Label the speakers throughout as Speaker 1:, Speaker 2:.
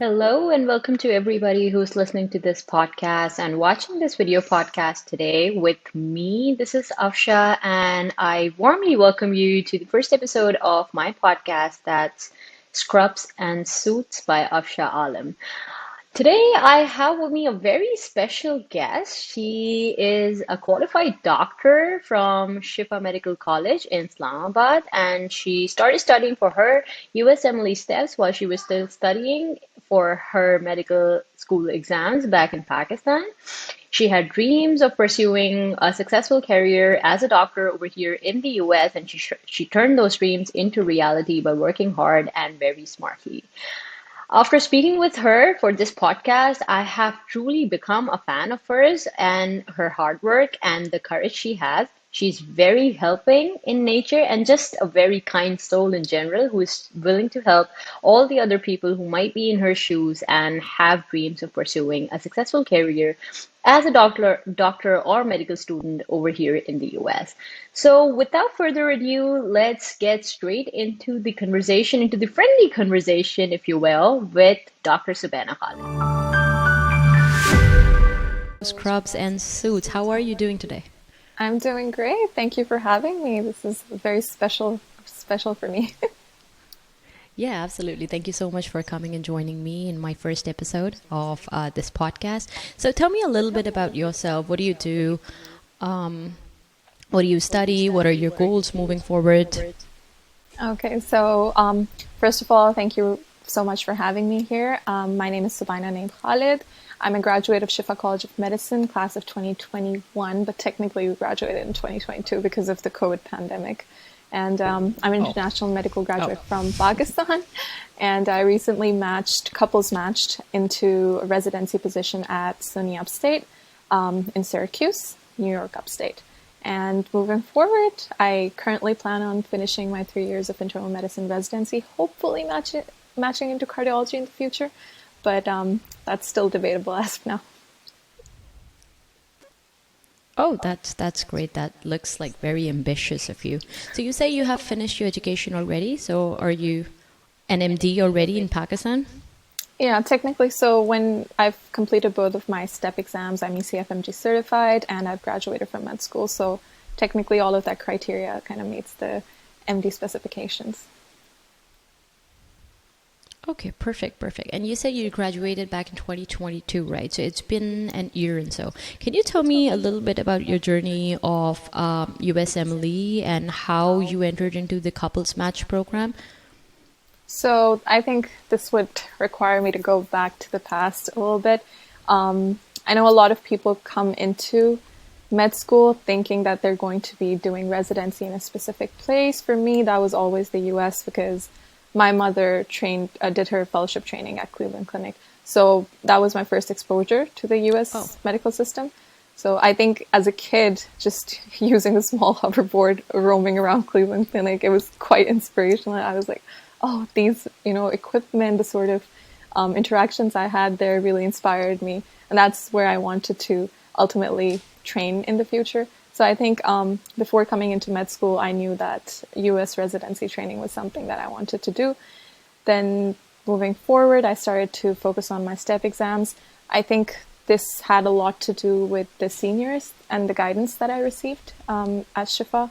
Speaker 1: Hello, and welcome to everybody who's listening to this podcast and watching this video podcast today with me. This is Afsha, and I warmly welcome you to the first episode of my podcast that's Scrubs and Suits by Afsha Alam. Today, I have with me a very special guest. She is a qualified doctor from Shifa Medical College in Islamabad, and she started studying for her USMLE steps while she was still studying for her medical school exams back in Pakistan. She had dreams of pursuing a successful career as a doctor over here in the US, and she turned those dreams into reality by working hard and very smartly. After speaking with her for this podcast, I have truly become a fan of hers and her hard work and the courage she has. She's very helping in nature and just a very kind soul in general who is willing to help all the other people who might be in her shoes and have dreams of pursuing a successful career as a doctor or medical student over here in the US. So without further ado, let's get straight into the conversation, into the friendly conversation, if you will, with Dr. Subaina Khalid. Scrubs and Suits, how are you doing today?
Speaker 2: I'm doing great. Thank you for having me. This is very special for me.
Speaker 1: Yeah, absolutely. Thank you so much for coming and joining me in my first episode of this podcast. So tell me a little bit about yourself. What do you do? Um, what do you study? What are your goals moving forward?
Speaker 2: Okay, so first of all, thank you so much for having me here. My name is Subaina Khalid. I'm a graduate of Shifa College of Medicine, class of 2021, but technically we graduated in 2022 because of the COVID pandemic. And I'm an international medical graduate from Pakistan. And I recently couples matched into a residency position at SUNY Upstate in Syracuse, New York Upstate. And moving forward, I currently plan on finishing my 3 years of internal medicine residency, hopefully matching into cardiology in the future. But that's still debatable as of now.
Speaker 1: Oh, that's great. That looks like very ambitious of you. So you say you have finished your education already. So are you an MD already in Pakistan?
Speaker 2: Yeah, technically. So when I've completed both of my STEP exams, I'm ECFMG certified and I've graduated from med school. So technically all of that criteria kind of meets the MD specifications.
Speaker 1: Okay, perfect. And you said you graduated back in 2022, right? So it's been an year and so. Can you tell me a little bit about your journey of USMLE and how you entered into the couples match program?
Speaker 2: So I think this would require me to go back to the past a little bit. I know a lot of people come into med school thinking that they're going to be doing residency in a specific place. For me, that was always the US because my mother did her fellowship training at Cleveland Clinic. So that was my first exposure to the US medical system. So I think as a kid, just using a small hoverboard roaming around Cleveland Clinic, it was quite inspirational. I was like, oh, these, equipment, the sort of interactions I had there really inspired me. And that's where I wanted to ultimately train in the future. So I think before coming into med school, I knew that US residency training was something that I wanted to do. Then moving forward, I started to focus on my STEP exams. I think this had a lot to do with the seniors and the guidance that I received at Shifa.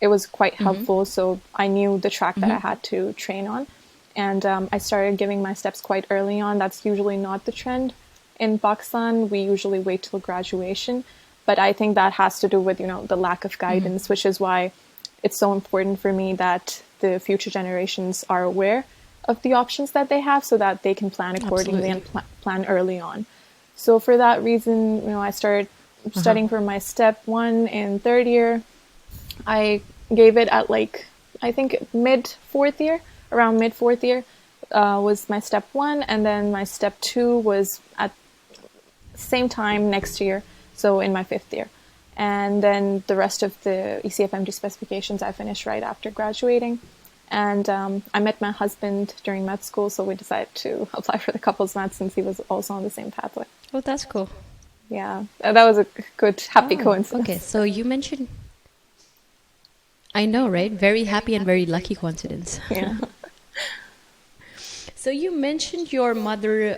Speaker 2: It was quite helpful, so I knew the track that I had to train on. And I started giving my steps quite early on. That's usually not the trend in Pakistan. We usually wait till graduation. But I think that has to do with, the lack of guidance, which is why it's so important for me that the future generations are aware of the options that they have so that they can plan accordingly and plan early on. So for that reason, I started studying for my step 1 in third year. I gave it at I think around mid fourth year was my step 1. And then my step 2 was at the same time next year. So in my 5th year. And then the rest of the ECFMG specifications I finished right after graduating. And I met my husband during med school, so we decided to apply for the couples mat since he was also on the same pathway.
Speaker 1: Oh, that's cool.
Speaker 2: Yeah, that was a good, happy coincidence.
Speaker 1: Okay, so you mentioned... I know, right? Very happy and very lucky coincidence.
Speaker 2: Yeah.
Speaker 1: So you mentioned your mother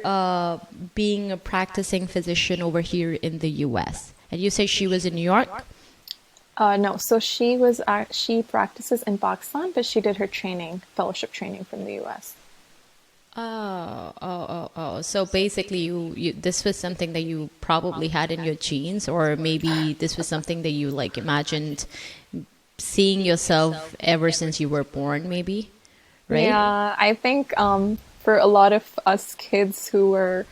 Speaker 1: being a practicing physician over here in the US, and you say she was in New York?
Speaker 2: No, so she practices in Pakistan, but she did her training, fellowship training from the US.
Speaker 1: Oh. So basically, you this was something that you probably had in your genes, or maybe this was something that you like imagined seeing yourself ever since you were born, maybe, right?
Speaker 2: Yeah, I think for a lot of us kids who were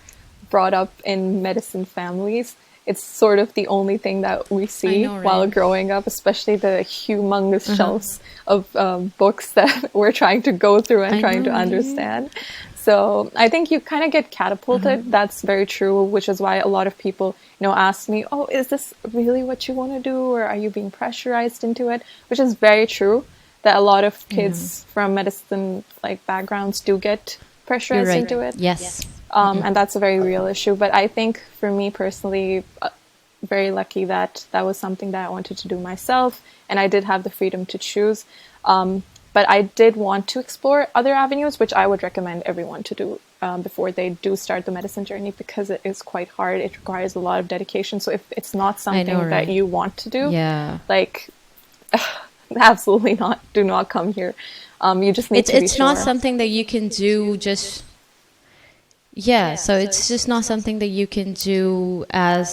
Speaker 2: brought up in medicine families, it's sort of the only thing that we
Speaker 1: I
Speaker 2: see
Speaker 1: know,
Speaker 2: while
Speaker 1: right?
Speaker 2: growing up, especially the humongous
Speaker 1: Uh-huh.
Speaker 2: shelves of books that we're trying to go through and
Speaker 1: I
Speaker 2: trying to
Speaker 1: know, right?
Speaker 2: understand. So I think you kind of get
Speaker 1: Uh-huh.
Speaker 2: catapulted. That's very true, which is why a lot of people, ask me, "Oh, is this really what you want to do, or are you being pressurized into it?" Which is very true that a lot of
Speaker 1: I know.
Speaker 2: kids from medicine like backgrounds do get
Speaker 1: You're
Speaker 2: pressurized
Speaker 1: right.
Speaker 2: into it.
Speaker 1: Yes.
Speaker 2: And that's a very real issue. But I think for me personally, very lucky that that was something that I wanted to do myself, and I did have the freedom to choose. But I did want to explore other avenues, which I would recommend everyone to do before they do start the medicine journey, because it is quite hard. It requires a lot of dedication. So if it's not
Speaker 1: I know,
Speaker 2: something that
Speaker 1: right?
Speaker 2: you want to do,
Speaker 1: Yeah.
Speaker 2: like absolutely not, do not come here. You just need
Speaker 1: It's
Speaker 2: to be
Speaker 1: it's not
Speaker 2: sure.
Speaker 1: something that you can do just yeah, so it's just not something that you can do as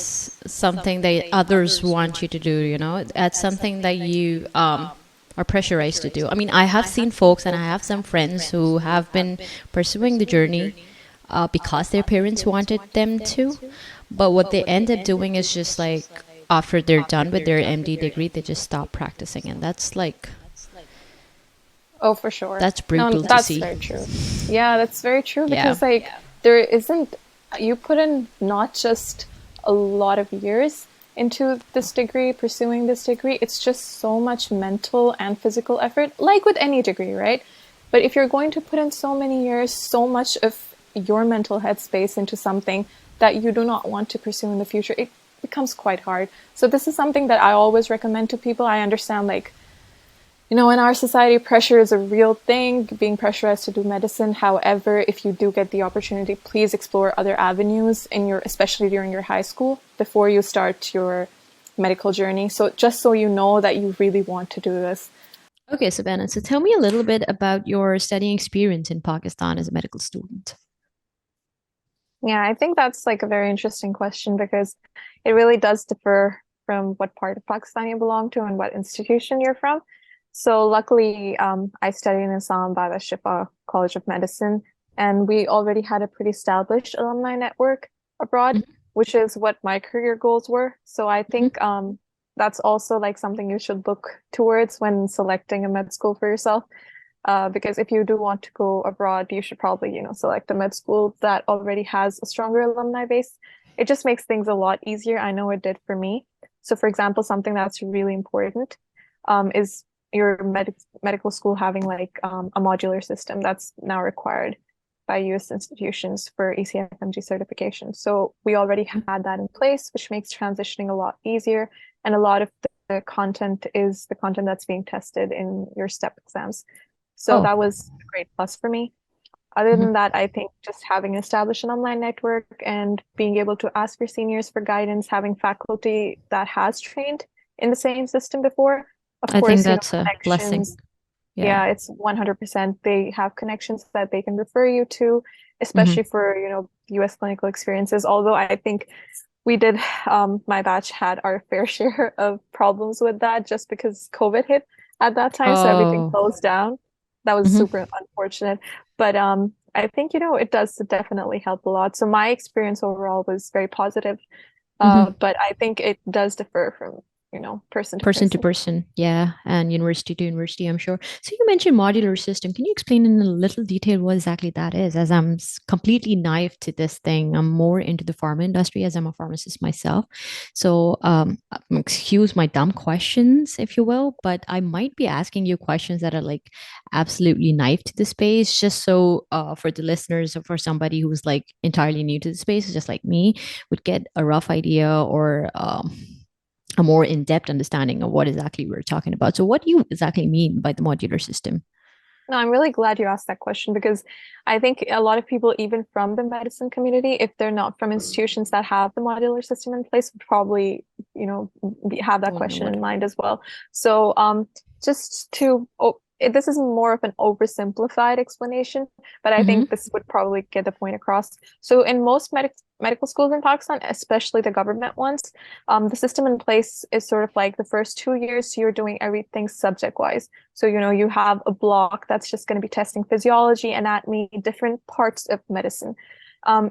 Speaker 1: something that others want you to do, you know? It's something that you are pressurized to do. I mean, I have seen folks and I have some friends who have been pursuing the journey because their parents wanted them to, but what they end up doing is just like after they're done with their MD degree, they just stop practicing, and that's like
Speaker 2: Oh, for sure.
Speaker 1: that's
Speaker 2: No,
Speaker 1: brutal to
Speaker 2: that's
Speaker 1: see.
Speaker 2: very true. Yeah, that's very true
Speaker 1: Yeah.
Speaker 2: because like there isn't you put in not just a lot of years into this degree, pursuing this degree, it's just so much mental and physical effort, like with any degree, right? But if you're going to put in so many years, so much of your mental headspace into something that you do not want to pursue in the future, it becomes quite hard. So this is something that I always recommend to people. I understand like in our society, pressure is a real thing, being pressurized to do medicine. However, if you do get the opportunity, please explore other avenues especially during your high school, before you start your medical journey. So just so you know that you really want to do this.
Speaker 1: Okay, Savannah, so tell me a little bit about your studying experience in Pakistan as a medical student.
Speaker 2: Yeah, I think that's like a very interesting question because it really does differ from what part of Pakistan you belong to and what institution you're from. So luckily, I studied in Islamabad at Shifa College of Medicine, and we already had a pretty established alumni network abroad,
Speaker 1: Mhm,
Speaker 2: which is what my career goals were. So I
Speaker 1: mhm.
Speaker 2: think that's also like something you should look towards when selecting a med school for yourself. Because if you do want to go abroad, you should probably, select a med school that already has a stronger alumni base. It just makes things a lot easier. I know it did for me. So, for example, something that's really important is your medical school having like a modular system that's now required by US institutions for ECFMG certification. So we already had that in place, which makes transitioning a lot easier. And a lot of the content is the content that's being tested in your STEP exams. So
Speaker 1: Oh,
Speaker 2: that was a great plus for me. Other
Speaker 1: mhm.
Speaker 2: than that, I think just having established an online network and being able to ask your seniors for guidance, having faculty that has trained in the same system before, of
Speaker 1: I think
Speaker 2: course,
Speaker 1: that's a blessing.
Speaker 2: connections.
Speaker 1: Yeah.
Speaker 2: Yeah, it's 100%. They have connections that they can refer you to,
Speaker 1: Hmm.
Speaker 2: especially for, US clinical experiences. Although I think we did, my batch had our fair share of problems with that just because COVID hit at that time. So everything
Speaker 1: Oh,
Speaker 2: closed down. That was
Speaker 1: hmm,
Speaker 2: super unfortunate. But I think, it does definitely help a lot. So my experience overall was very positive.
Speaker 1: hmm.
Speaker 2: But I think it does differ from, person to
Speaker 1: Person to
Speaker 2: person.
Speaker 1: person, yeah, and university to university, I'm sure. So you mentioned modular system. Can you explain in a little detail what exactly that is? As I'm completely naive to this thing, I'm more into the pharma industry as I'm a pharmacist myself. So excuse my dumb questions, if you will, but I might be asking you questions that are like absolutely naive to the space, just so for the listeners or for somebody who's like entirely new to the space, just like me, would get a rough idea or a more in-depth understanding of what exactly we're talking about. So what do you exactly mean by the modular system?
Speaker 2: No, I'm really glad you asked that question because I think a lot of people, even from the medicine community, if they're not from institutions that have the modular system in place, would probably, have that
Speaker 1: Don't know
Speaker 2: question
Speaker 1: what.
Speaker 2: in mind as well. So, just to, this is more of an oversimplified explanation, but I
Speaker 1: Mm-hmm.
Speaker 2: think this would probably get the point across. So, in most medical schools in Pakistan, especially the government ones, the system in place is sort of like the first 2 years, you're doing everything subject wise. So, you have a block that's just going to be testing physiology, anatomy, different parts of medicine.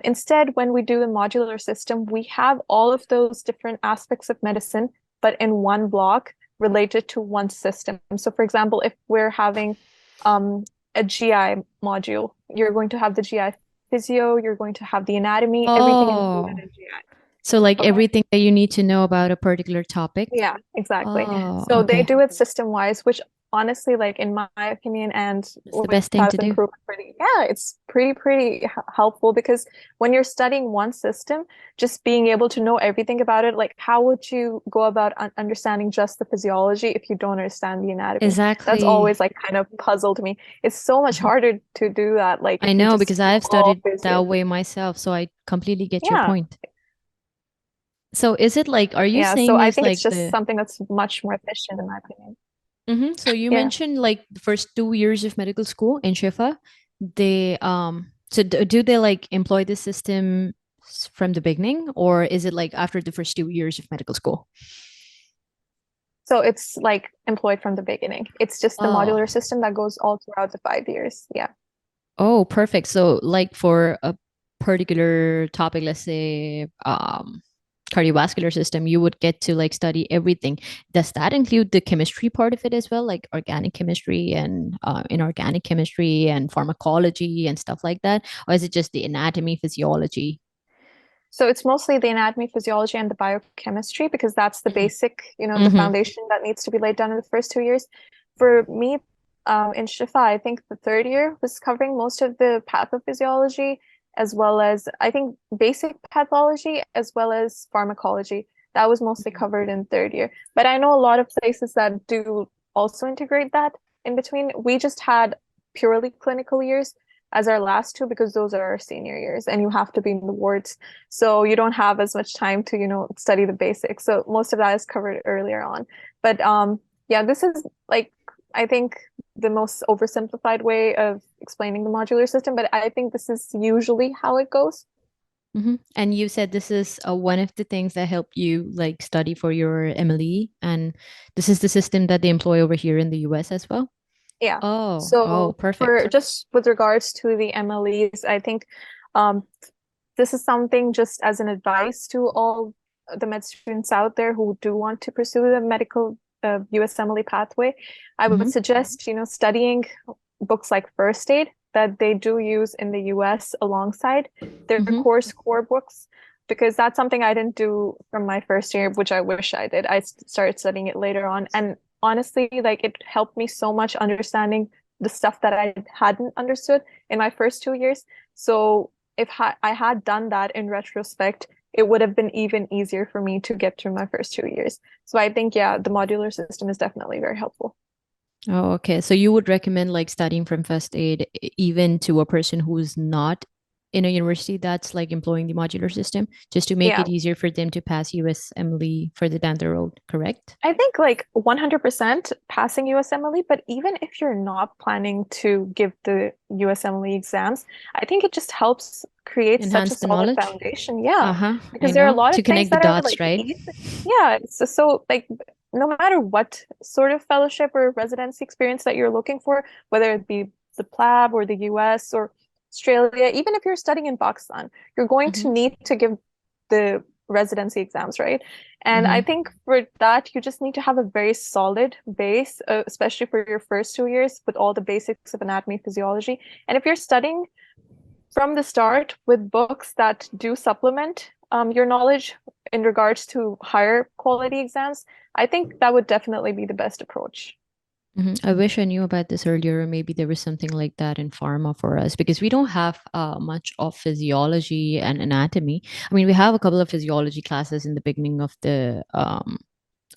Speaker 2: Instead, when we do the modular system, we have all of those different aspects of medicine, but in one block related to one system. So, for example, if we're having a GI module, you're going to have the GI physio, you're going to have the anatomy, everything included
Speaker 1: Oh,
Speaker 2: in GI.
Speaker 1: so like
Speaker 2: Okay.
Speaker 1: everything that you need to know about a particular topic.
Speaker 2: Yeah, exactly.
Speaker 1: Oh,
Speaker 2: So they
Speaker 1: okay.
Speaker 2: do it system wise, which honestly, like in my opinion, and
Speaker 1: That's the
Speaker 2: which
Speaker 1: best thing
Speaker 2: has
Speaker 1: to
Speaker 2: been
Speaker 1: do.
Speaker 2: proven pretty, yeah, it's pretty helpful because when you're studying one system, just being able to know everything about it, like how would you go about understanding just the physiology if you don't understand the anatomy? That's
Speaker 1: Exactly.
Speaker 2: always like kind of puzzled me. It's so much
Speaker 1: Mhm.
Speaker 2: harder to do that, like
Speaker 1: I
Speaker 2: if you
Speaker 1: know because
Speaker 2: just know
Speaker 1: I've
Speaker 2: all
Speaker 1: studied
Speaker 2: physio.
Speaker 1: that way myself, so I completely get your
Speaker 2: Yeah.
Speaker 1: point. So is it like, are you
Speaker 2: Yeah. So
Speaker 1: saying
Speaker 2: I
Speaker 1: is
Speaker 2: think it's
Speaker 1: like
Speaker 2: just
Speaker 1: the,
Speaker 2: something that's much more efficient in my opinion.
Speaker 1: so you
Speaker 2: Yeah.
Speaker 1: mentioned like the first 2 years of medical school in Shifa, so do they like employ the system from the beginning, or is it like after the first 2 years of medical school?
Speaker 2: So it's like employed from the beginning. It's just the
Speaker 1: Oh,
Speaker 2: modular system that goes all throughout the 5 years. Yeah.
Speaker 1: oh, perfect. So like for a particular topic, let's say cardiovascular system, you would get to like study everything. Does that include the chemistry part of it as well, like organic chemistry and inorganic chemistry and pharmacology and stuff like that? Or is it just the anatomy, physiology?
Speaker 2: So it's mostly the anatomy, physiology, and the biochemistry because that's the
Speaker 1: Mm-hmm.
Speaker 2: basic, the
Speaker 1: Mm-hmm.
Speaker 2: foundation that needs to be laid down in the first 2 years. For me, in Shifa, I think the third year was covering most of the pathophysiology, as well as I think basic pathology, as well as pharmacology. That was mostly covered in third year. But I know a lot of places that do also integrate that in between. We just had purely clinical years as our last two because those are our senior years and you have to be in the wards, so you don't have as much time to study the basics, so most of that is covered earlier on. But yeah, this is like I think the most oversimplified way of explaining the modular system, but I think this is usually how it goes.
Speaker 1: Mm-hmm. And you said this is one of the things that help you like study for your MLE, and this is the system that they employ over here in the US as well.
Speaker 2: Yeah.
Speaker 1: Oh,
Speaker 2: So for
Speaker 1: perfect.
Speaker 2: just with regards to the MLEs, I think um, this is something just as an advice to all the med students out there who do want to pursue the medical USMLE pathway. I would
Speaker 1: Hmm.
Speaker 2: suggest, studying books like First Aid that they do use in the US alongside their
Speaker 1: Hmm.
Speaker 2: course core books, because that's something I didn't do from my first year, which I wish I did. I started studying it later on. And honestly, like it helped me so much understanding the stuff that I hadn't understood in my first 2 years. So if I had done that in retrospect, it would have been even easier for me to get through my first 2 years. So I think, yeah, the modular system is definitely very helpful.
Speaker 1: Oh, okay. So you would recommend like studying from first aid even to a person who's not in a university that's like employing the modular system, just to make
Speaker 2: Yeah,
Speaker 1: it easier for them to pass USMLE further down the road, correct?
Speaker 2: I think like 100% passing USMLE, but even if you're not planning to give the USMLE exams, I think it just helps create such a
Speaker 1: Enhance the
Speaker 2: solid
Speaker 1: knowledge.
Speaker 2: foundation. Yeah,
Speaker 1: Uh-huh. I
Speaker 2: because there are a
Speaker 1: know.
Speaker 2: lot
Speaker 1: To
Speaker 2: of things
Speaker 1: connect the
Speaker 2: that are
Speaker 1: dots,
Speaker 2: like
Speaker 1: right?
Speaker 2: easy. Yeah, so like no matter what sort of fellowship or residency experience that you're looking for, whether it be the PLAB or the US or Australia, even if you're studying in Pakistan, you're going to
Speaker 1: Mm-hmm.
Speaker 2: need to give the residency exams, right? And I
Speaker 1: Mm-hmm.
Speaker 2: think for that, you just need to have a very solid base, especially for your first 2 years with all the basics of anatomy, physiology. And if you're studying from the start with books that do supplement your knowledge in regards to higher quality exams, I think that would definitely be the best approach.
Speaker 1: I wish I knew about this earlier, or maybe there was something like that in pharma for us because we don't have much of physiology and anatomy. I mean, we have a couple of physiology classes in the beginning of the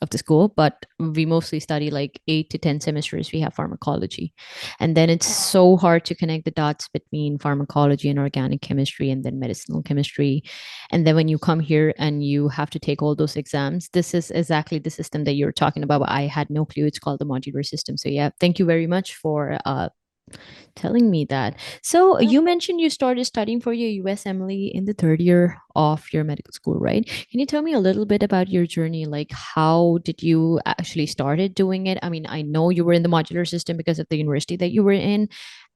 Speaker 1: of the school, but we mostly study like 8 to 10 semesters. We have pharmacology, and then it's
Speaker 2: Oh,
Speaker 1: so hard to connect the dots between pharmacology and organic chemistry, and then medicinal chemistry. And then when you come here and you have to take all those exams, this is exactly the system that you're talking about. But I had no clue it's called the modular system. So yeah, thank you very much for telling me that. So
Speaker 2: yeah.
Speaker 1: you mentioned you started studying for your USMLE in the third year of your medical school, right? Can you tell me a little bit about your journey? Like, how did you actually started doing it? I mean, I know you were in the modular system because of the university that you were in,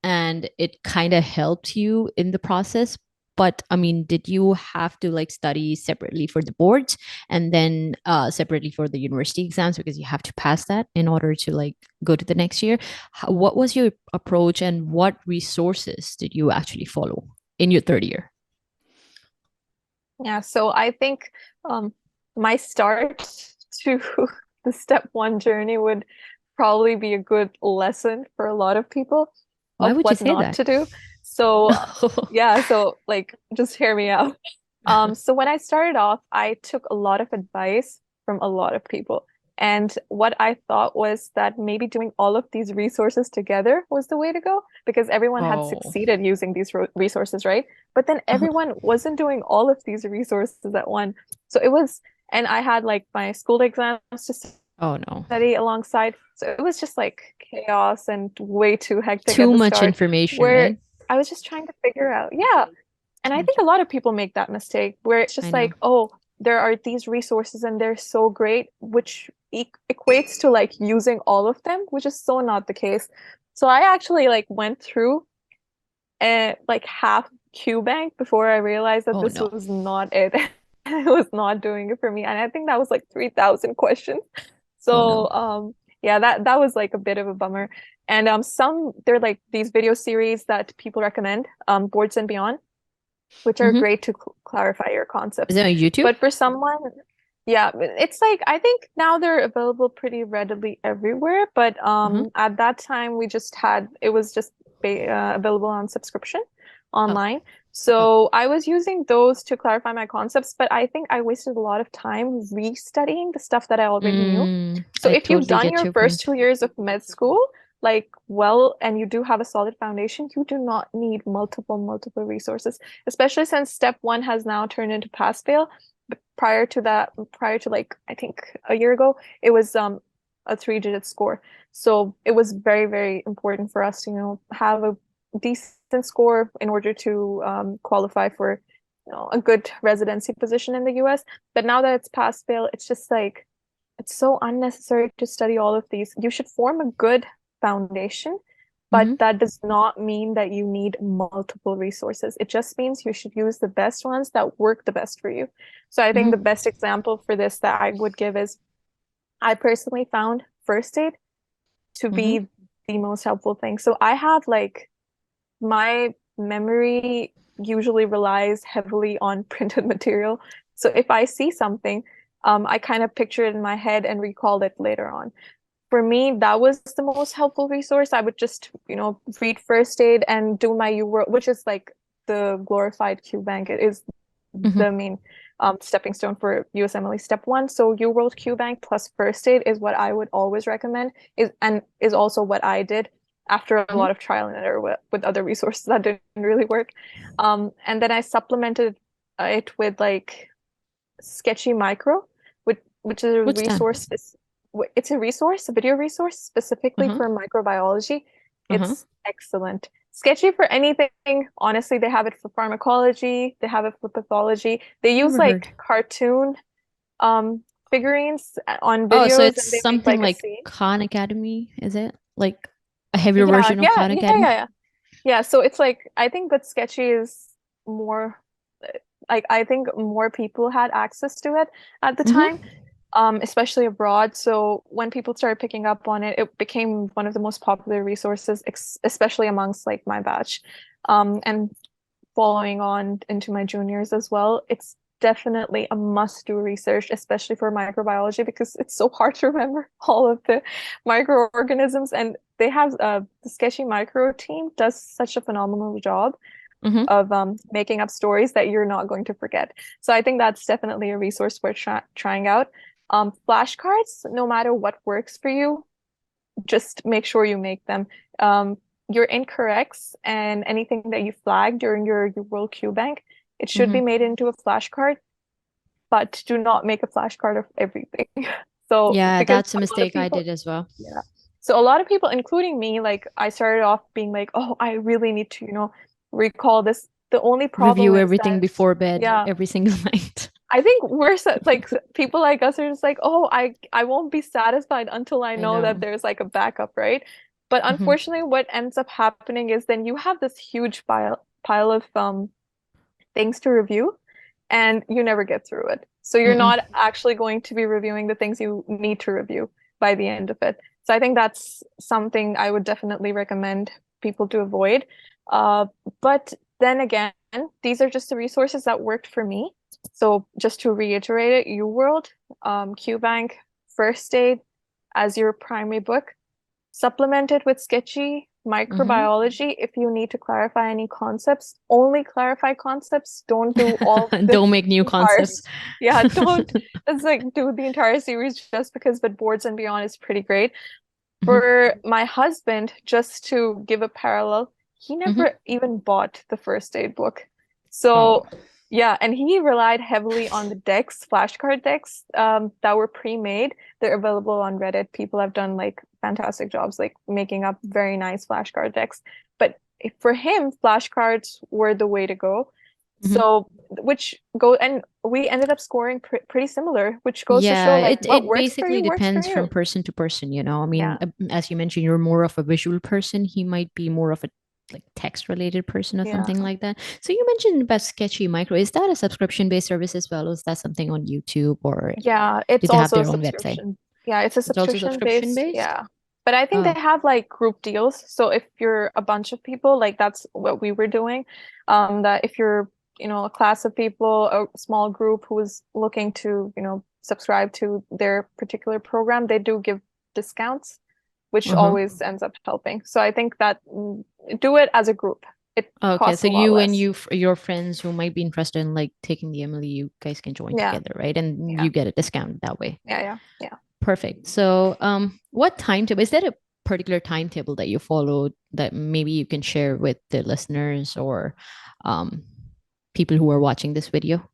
Speaker 1: and it kind of helped you in the process. But I mean, did you have to like study separately for the boards and then separately for the university exams because you have to pass that in order to like go to the next year? What was your approach and what resources did you actually follow in your third year?
Speaker 2: Yeah, so I think my start to the step one journey would probably be a good lesson for a lot of people
Speaker 1: Why
Speaker 2: of
Speaker 1: would you
Speaker 2: what
Speaker 1: say
Speaker 2: not
Speaker 1: that?
Speaker 2: to do. So yeah, so like just hear me out. So when I started off, I took a lot of advice from a lot of people. And what I thought was that maybe doing all of these resources together was the way to go because everyone had
Speaker 1: Oh.
Speaker 2: succeeded using these resources, right? But then everyone wasn't doing all of these resources at once. So it was, and I had like my school exams to
Speaker 1: Oh no.
Speaker 2: study alongside. So it was just like chaos and way too hectic at
Speaker 1: Too
Speaker 2: the
Speaker 1: much
Speaker 2: start,
Speaker 1: information,
Speaker 2: where
Speaker 1: right?
Speaker 2: I was just trying to figure out, yeah. And
Speaker 1: Too
Speaker 2: I
Speaker 1: much.
Speaker 2: think a lot of people make that mistake where it's
Speaker 1: I
Speaker 2: just
Speaker 1: know.
Speaker 2: like, oh, there are these resources and they're so great, which equates to like using all of them, which is so not the case. So I actually like went through like half QBank before I realized that
Speaker 1: Oh
Speaker 2: this
Speaker 1: no.
Speaker 2: was not it. It was not doing it for me. And I think that was like 3,000 questions.
Speaker 1: Oh no.
Speaker 2: So yeah, that was like a bit of a bummer. And some they're like these video series that people recommend, Boards and Beyond, which are
Speaker 1: Mm-hmm.
Speaker 2: great to clarify your
Speaker 1: Is
Speaker 2: concepts.
Speaker 1: it on YouTube?
Speaker 2: But for someone, yeah, it's like I think now they're available pretty readily everywhere. But
Speaker 1: Uh-huh.
Speaker 2: at that time, we just had it was just available on subscription
Speaker 1: Okay.
Speaker 2: online.
Speaker 1: Okay.
Speaker 2: So I was using those to clarify my concepts, but I think I wasted a lot of time restudying the stuff that I already knew. So
Speaker 1: I
Speaker 2: if you've
Speaker 1: totally
Speaker 2: done
Speaker 1: get
Speaker 2: your
Speaker 1: your
Speaker 2: first
Speaker 1: point.
Speaker 2: 2 years of med school, like well, and you do have a solid foundation, you do not need multiple resources, especially since step one has now turned into pass fail. But prior to that, prior to like I think a year ago, it was a three-digit score. So it was very important for us to, have a decent score in order to qualify for, a good residency position in the US. But now that it's pass fail, it's just like it's so unnecessary to study all of these. You should form a good foundation, but
Speaker 1: Mm-hmm.
Speaker 2: that does not mean that you need multiple resources. It just means you should use the best ones that work the best for you. So I think the
Speaker 1: Mm-hmm.
Speaker 2: best example for this that I would give is I personally found first aid to
Speaker 1: Mm-hmm.
Speaker 2: be the most helpful thing. So I have like my memory usually relies heavily on printed material. So if I see something, I kind of picture it in my head and recall it later on. For me, that was the most helpful resource. I would just, read first aid and do my UWorld, which is like the glorified QBank. It is
Speaker 1: Mm-hmm.
Speaker 2: the main stepping stone for USMLE step one. So UWorld QBank plus first aid is what I would always recommend, is also what I did after a
Speaker 1: Mm-hmm.
Speaker 2: lot of trial and error with other resources that didn't really work. And then I supplemented it with like Sketchy Micro, which is a
Speaker 1: What's that?
Speaker 2: resource. It's a resource, a video resource specifically
Speaker 1: Uh-huh.
Speaker 2: for microbiology.
Speaker 1: Uh-huh.
Speaker 2: It's excellent. Sketchy for anything. Honestly, they have it for pharmacology. They have it for pathology. They use
Speaker 1: Never heard.
Speaker 2: like cartoon um figurines on
Speaker 1: Oh, so
Speaker 2: videos,
Speaker 1: it's
Speaker 2: and they make
Speaker 1: something
Speaker 2: like a
Speaker 1: like
Speaker 2: scene.
Speaker 1: Khan Academy, is it? Like a heavier
Speaker 2: Yeah,
Speaker 1: version of
Speaker 2: yeah,
Speaker 1: Khan
Speaker 2: yeah,
Speaker 1: Academy?
Speaker 2: yeah. So it's like I think that Sketchy is more like I think more people had access to it at the time,
Speaker 1: Mm-hmm.
Speaker 2: especially abroad. So when people started picking up on it, it became one of the most popular resources, especially amongst like my batch, and following on into my juniors as well. It's definitely a must-do research, especially for microbiology, because it's so hard to remember all of the microorganisms. And they have the Sketchy Micro team does such a phenomenal job
Speaker 1: Mm-hmm.
Speaker 2: of making up stories that you're not going to forget. So I think that's definitely a resource worth trying out. Flashcards, no matter what works for you, just make sure you make them. Um, your incorrects and anything that you flag during your World Q Bank, it should be
Speaker 1: Hmm.
Speaker 2: made into a flashcard, but do not make a flashcard of everything. So,
Speaker 1: Yeah,
Speaker 2: because
Speaker 1: that's a
Speaker 2: a lot of
Speaker 1: mistake I
Speaker 2: people,
Speaker 1: did as well.
Speaker 2: yeah. So a lot of people, including me, like I started off being like, oh, I really need to, recall this. The only problem
Speaker 1: Review
Speaker 2: is
Speaker 1: everything
Speaker 2: that,
Speaker 1: before bed
Speaker 2: yeah,
Speaker 1: every single night.
Speaker 2: I think we're like people like us are just like, oh, I won't be satisfied until I
Speaker 1: I
Speaker 2: know that
Speaker 1: know.
Speaker 2: there's like a backup, right? But
Speaker 1: Hmm.
Speaker 2: unfortunately, what ends up happening is then you have this huge pile of things to review, and you never get through it. So you're
Speaker 1: Mm-mm.
Speaker 2: not actually going to be reviewing the things you need to review by the end of it. So I think that's something I would definitely recommend people to avoid. Uh, but then again, these are just the resources that worked for me. So just to reiterate it, UWorld, QBank, First Aid as your primary book. Supplement it with sketchy
Speaker 1: Hmm.
Speaker 2: microbiology if you need to clarify any concepts. Only clarify concepts. Don't do all the
Speaker 1: Don't make new
Speaker 2: entire,
Speaker 1: concepts.
Speaker 2: yeah, don't, it's like do the entire series just because, but Boards and Beyond is pretty great.
Speaker 1: Hmm.
Speaker 2: For my husband, just to give a parallel, he
Speaker 1: Hmm.
Speaker 2: never even bought the first aid book.
Speaker 1: Oh.
Speaker 2: So, yeah, and he relied heavily on the decks, flashcard decks, that were pre-made. They're available on Reddit. People have done like fantastic jobs, like making up very nice flashcard decks. But for him, flashcards were the way to go.
Speaker 1: Hmm.
Speaker 2: So, and we ended up scoring pretty similar, which goes to show
Speaker 1: Yeah,
Speaker 2: like what
Speaker 1: it
Speaker 2: works for
Speaker 1: basically
Speaker 2: you works for
Speaker 1: depends from
Speaker 2: you.
Speaker 1: person to person, you know. I mean,
Speaker 2: Yeah.
Speaker 1: as you mentioned, you're more of a visual person. He might be more of a like text related person or
Speaker 2: Yeah.
Speaker 1: something like that. So you mentioned about Sketchy Micro. Is that a subscription based service as well? Or is that something on YouTube or
Speaker 2: Yeah,
Speaker 1: do
Speaker 2: it's
Speaker 1: they have
Speaker 2: also a
Speaker 1: their own website?
Speaker 2: subscription. Yeah, it's a
Speaker 1: It's also
Speaker 2: subscription
Speaker 1: subscription
Speaker 2: based.
Speaker 1: based?
Speaker 2: Yeah. But I think they
Speaker 1: Oh.
Speaker 2: have like group deals. So if you're a bunch of people, like that's what we were doing. That if you're, a class of people, a small group who is looking to, subscribe to their particular program, they do give discounts, which
Speaker 1: Uh-huh.
Speaker 2: always ends up helping. So I think that do it as a group. It
Speaker 1: Okay,
Speaker 2: costs
Speaker 1: so
Speaker 2: a lot
Speaker 1: you and
Speaker 2: less.
Speaker 1: your friends who might be interested in like taking the Emily, you guys can join
Speaker 2: Yeah.
Speaker 1: together, right? And
Speaker 2: Yeah.
Speaker 1: you get a discount that way.
Speaker 2: Yeah. Yeah. Yeah.
Speaker 1: Perfect. So, what timetable is there a particular timetable that you followed that maybe you can share with the listeners or um, people who are watching this video?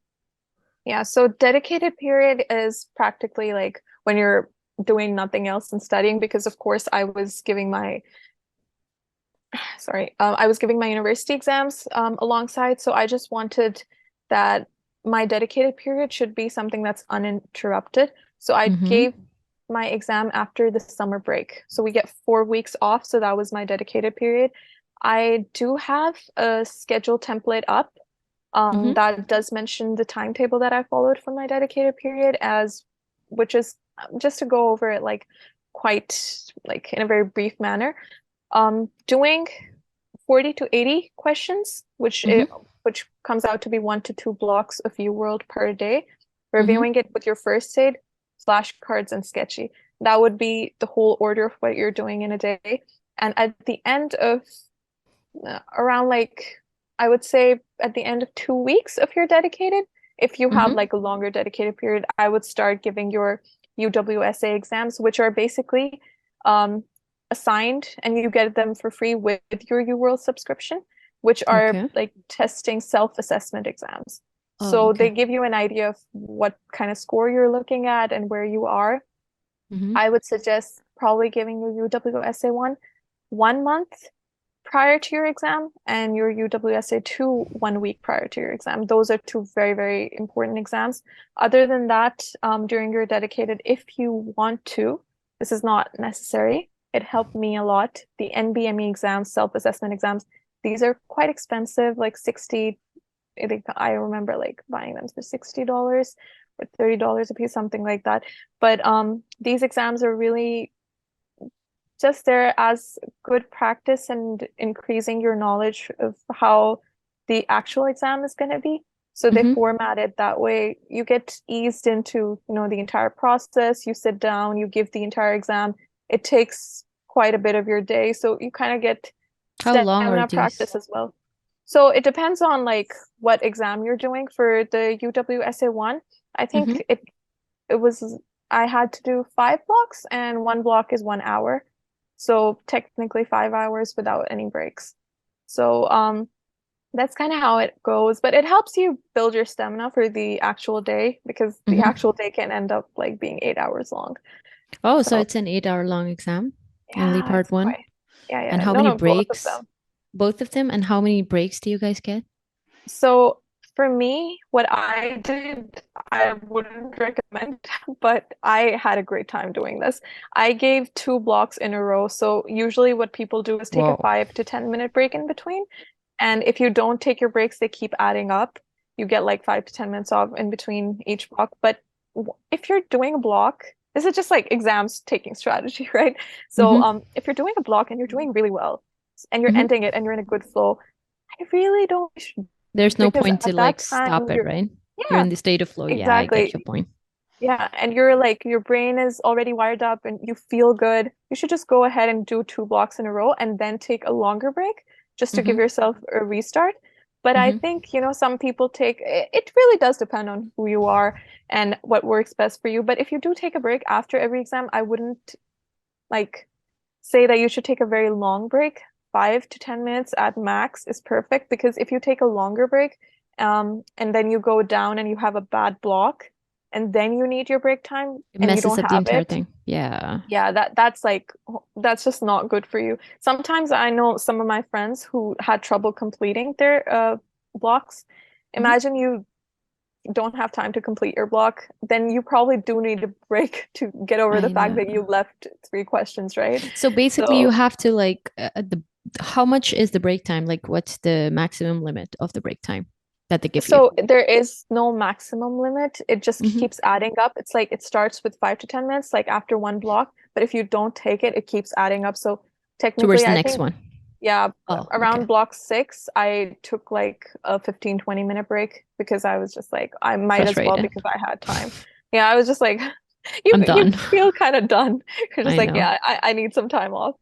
Speaker 2: Yeah, so dedicated period is practically like when you're doing nothing else and studying because of course I was giving my I was giving my university exams alongside, so I just wanted that my dedicated period should be something that's uninterrupted. So I
Speaker 1: Mm-hmm.
Speaker 2: gave my exam after the summer break. So we get 4 weeks off, so that was my dedicated period. I do have a schedule template up
Speaker 1: Mm-hmm.
Speaker 2: that does mention the timetable that I followed for my dedicated period as which is just to go over it like quite like in a very brief manner. Doing 40 to 80 questions,
Speaker 1: Mm-hmm.
Speaker 2: which comes out to be 1 to 2 blocks of UWorld per day.
Speaker 1: Mm-hmm.
Speaker 2: Reviewing it with your first aid, flashcards, and sketchy. That would be the whole order of what you're doing in a day. And at the end of around like I would say at the end of 2 weeks of your dedicated, if you have
Speaker 1: Mm-hmm.
Speaker 2: like a longer dedicated period, I would start giving your UWSA exams, which are basically um, assigned and you get them for free with your UWorld subscription, which are
Speaker 1: Okay.
Speaker 2: like testing self-assessment exams.
Speaker 1: Oh,
Speaker 2: So they
Speaker 1: okay.
Speaker 2: give you an idea of what kind of score you're looking at and where you are.
Speaker 1: Mm-hmm.
Speaker 2: I would suggest probably giving your UWSA 1 month prior to your exam and your UWSA 2 1 week prior to your exam. Those are two very, very important exams. Other than that, during your dedicated, if you want to, this is not necessary. It helped me a lot. The NBME exams, self-assessment exams, these are quite expensive, like 60. I remember like buying them for $60 or $30 a piece, something like that. But these exams are really just there as good practice and increasing your knowledge of how the actual exam is going to be. So they
Speaker 1: Mm-hmm.
Speaker 2: format it that way. You get eased into, the entire process. You sit down, you give the entire exam. It takes quite a bit of your day. So you kind of get
Speaker 1: How long are
Speaker 2: stamina
Speaker 1: these?
Speaker 2: practice as well. So it depends on like what exam you're doing for the UWSA one. I
Speaker 1: Mm-hmm.
Speaker 2: think it was I had to do 5 blocks, and one block is 1 hour. So technically 5 hours without any breaks. So that's kind of how it goes, but it helps you build your stamina for the actual day because the
Speaker 1: Hmm.
Speaker 2: actual day can end up like being 8 hours long.
Speaker 1: Oh, so
Speaker 2: So
Speaker 1: it's an 8 hour long exam, MLE
Speaker 2: yeah,
Speaker 1: part
Speaker 2: it's
Speaker 1: one.
Speaker 2: quite. Yeah,
Speaker 1: And
Speaker 2: yeah.
Speaker 1: how
Speaker 2: No,
Speaker 1: many
Speaker 2: no, both of
Speaker 1: breaks?
Speaker 2: them.
Speaker 1: Both of them? And how many breaks do you guys get?
Speaker 2: So for me, what I did, I wouldn't recommend, but I had a great time doing this. I gave 2 blocks in a row. So usually what people do is take a
Speaker 1: Whoa.
Speaker 2: 5 to 10 minute break in between. And if you don't take your breaks, they keep adding up. You get like 5 to 10 minutes off in between each block. But if you're doing a block, this is just like exams taking strategy, right? So
Speaker 1: Hmm.
Speaker 2: if you're doing a block and you're doing really well and you're
Speaker 1: Hmm.
Speaker 2: ending it and you're in a good flow, I really don't
Speaker 1: There's no
Speaker 2: because
Speaker 1: point to
Speaker 2: at that
Speaker 1: like stop
Speaker 2: time
Speaker 1: it,
Speaker 2: you're
Speaker 1: right? You're
Speaker 2: yeah,
Speaker 1: in the state of flow. Yeah, I get your
Speaker 2: exactly.
Speaker 1: point.
Speaker 2: Yeah, and you're like your brain is already wired up and you feel good. You should just go ahead and do 2 blocks in a row and then take a longer break just to give
Speaker 1: Hmm.
Speaker 2: yourself a restart. But I
Speaker 1: Hmm.
Speaker 2: think, some people take it really does depend on who you are and what works best for you. But if you do take a break after every exam, I wouldn't like say that you should take a very long break. 5 to 10 minutes at max is perfect because if you take a longer break, and then you go down and you have a bad block, and then you need your break time
Speaker 1: It
Speaker 2: and you
Speaker 1: messes
Speaker 2: don't
Speaker 1: up the
Speaker 2: have
Speaker 1: entire
Speaker 2: it,
Speaker 1: thing. Yeah.
Speaker 2: yeah, that's just not good for you. Sometimes I know some of my friends who had trouble completing their blocks.
Speaker 1: Mhm.
Speaker 2: Imagine you don't have time to complete your block, then you probably do need a break to get over the
Speaker 1: I
Speaker 2: fact
Speaker 1: know.
Speaker 2: that you left 3 questions, right?
Speaker 1: So basically, you
Speaker 2: So
Speaker 1: have to like the how much is the break time? Like, what's the maximum limit of the break time that they give you?
Speaker 2: So there is no maximum limit. It just
Speaker 1: Hmm.
Speaker 2: keeps adding up. It's like it starts with 5 to 10 minutes, like after one block. But if you don't take it, it keeps adding up. So
Speaker 1: Towards
Speaker 2: technically,
Speaker 1: the
Speaker 2: I
Speaker 1: next
Speaker 2: think,
Speaker 1: one.
Speaker 2: yeah,
Speaker 1: Oh, okay.
Speaker 2: around block 6, I took like a 15, 20 minute break because I was just like, I might as well
Speaker 1: Frustrated.
Speaker 2: because I had time. Yeah, I was just like, you
Speaker 1: I'm
Speaker 2: you
Speaker 1: done.
Speaker 2: feel kind of done. You're just
Speaker 1: I
Speaker 2: like,
Speaker 1: know.
Speaker 2: yeah, I need some time off.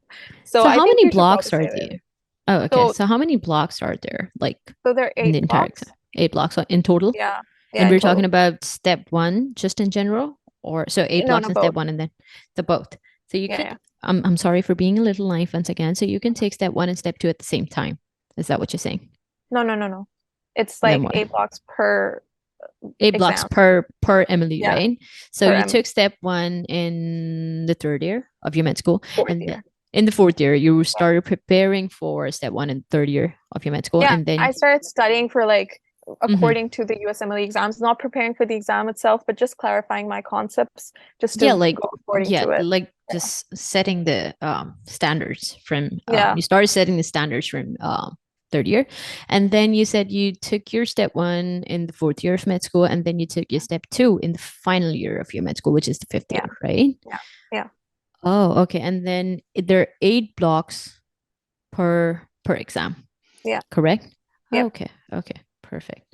Speaker 2: So
Speaker 1: So
Speaker 2: I
Speaker 1: how
Speaker 2: think
Speaker 1: many
Speaker 2: you should probably
Speaker 1: blocks are
Speaker 2: stay there.
Speaker 1: there? Oh, okay.
Speaker 2: So
Speaker 1: So how many blocks are there, like
Speaker 2: so there are
Speaker 1: in the
Speaker 2: eight
Speaker 1: entire exam?
Speaker 2: blocks.
Speaker 1: 8 blocks in total?
Speaker 2: Yeah. Yeah,
Speaker 1: And
Speaker 2: in
Speaker 1: we're talking
Speaker 2: total.
Speaker 1: about step one, just in general, or so eight
Speaker 2: No,
Speaker 1: blocks
Speaker 2: no,
Speaker 1: in step
Speaker 2: both.
Speaker 1: one and then the both. So you
Speaker 2: Yeah,
Speaker 1: could,
Speaker 2: yeah.
Speaker 1: I'm sorry for being a little naive once again. So you can take step one and step two at the same time. Is that what you're saying?
Speaker 2: No, no, no, no. It's
Speaker 1: And then
Speaker 2: like
Speaker 1: what?
Speaker 2: 8 blocks per
Speaker 1: 8 blocks
Speaker 2: exam.
Speaker 1: per Emily,
Speaker 2: Yeah,
Speaker 1: right? So
Speaker 2: per
Speaker 1: you
Speaker 2: Emily.
Speaker 1: took step one in the third year of your med school,
Speaker 2: Fourth
Speaker 1: and then
Speaker 2: year.
Speaker 1: in the fourth year you
Speaker 2: Yeah.
Speaker 1: started preparing for step one and third year of your med school,
Speaker 2: Yeah,
Speaker 1: and then
Speaker 2: I started studying for like
Speaker 1: mhm.
Speaker 2: according to the USMLE exams, not preparing for the exam itself, but just clarifying my concepts just
Speaker 1: Yeah,
Speaker 2: to
Speaker 1: like
Speaker 2: go according
Speaker 1: yeah,
Speaker 2: to it.
Speaker 1: like
Speaker 2: Yeah.
Speaker 1: just setting the standards from
Speaker 2: Yeah.
Speaker 1: you started setting the standards from third year, and then you said you took your step one in the fourth year of med school, and then you took your step two in the final year of your med school, which is the fifth
Speaker 2: Yeah.
Speaker 1: year, right?
Speaker 2: Yeah. Yeah.
Speaker 1: Oh, okay. And then there are 8 blocks per exam,
Speaker 2: Yeah.
Speaker 1: correct?
Speaker 2: Yep.
Speaker 1: Okay, okay, perfect.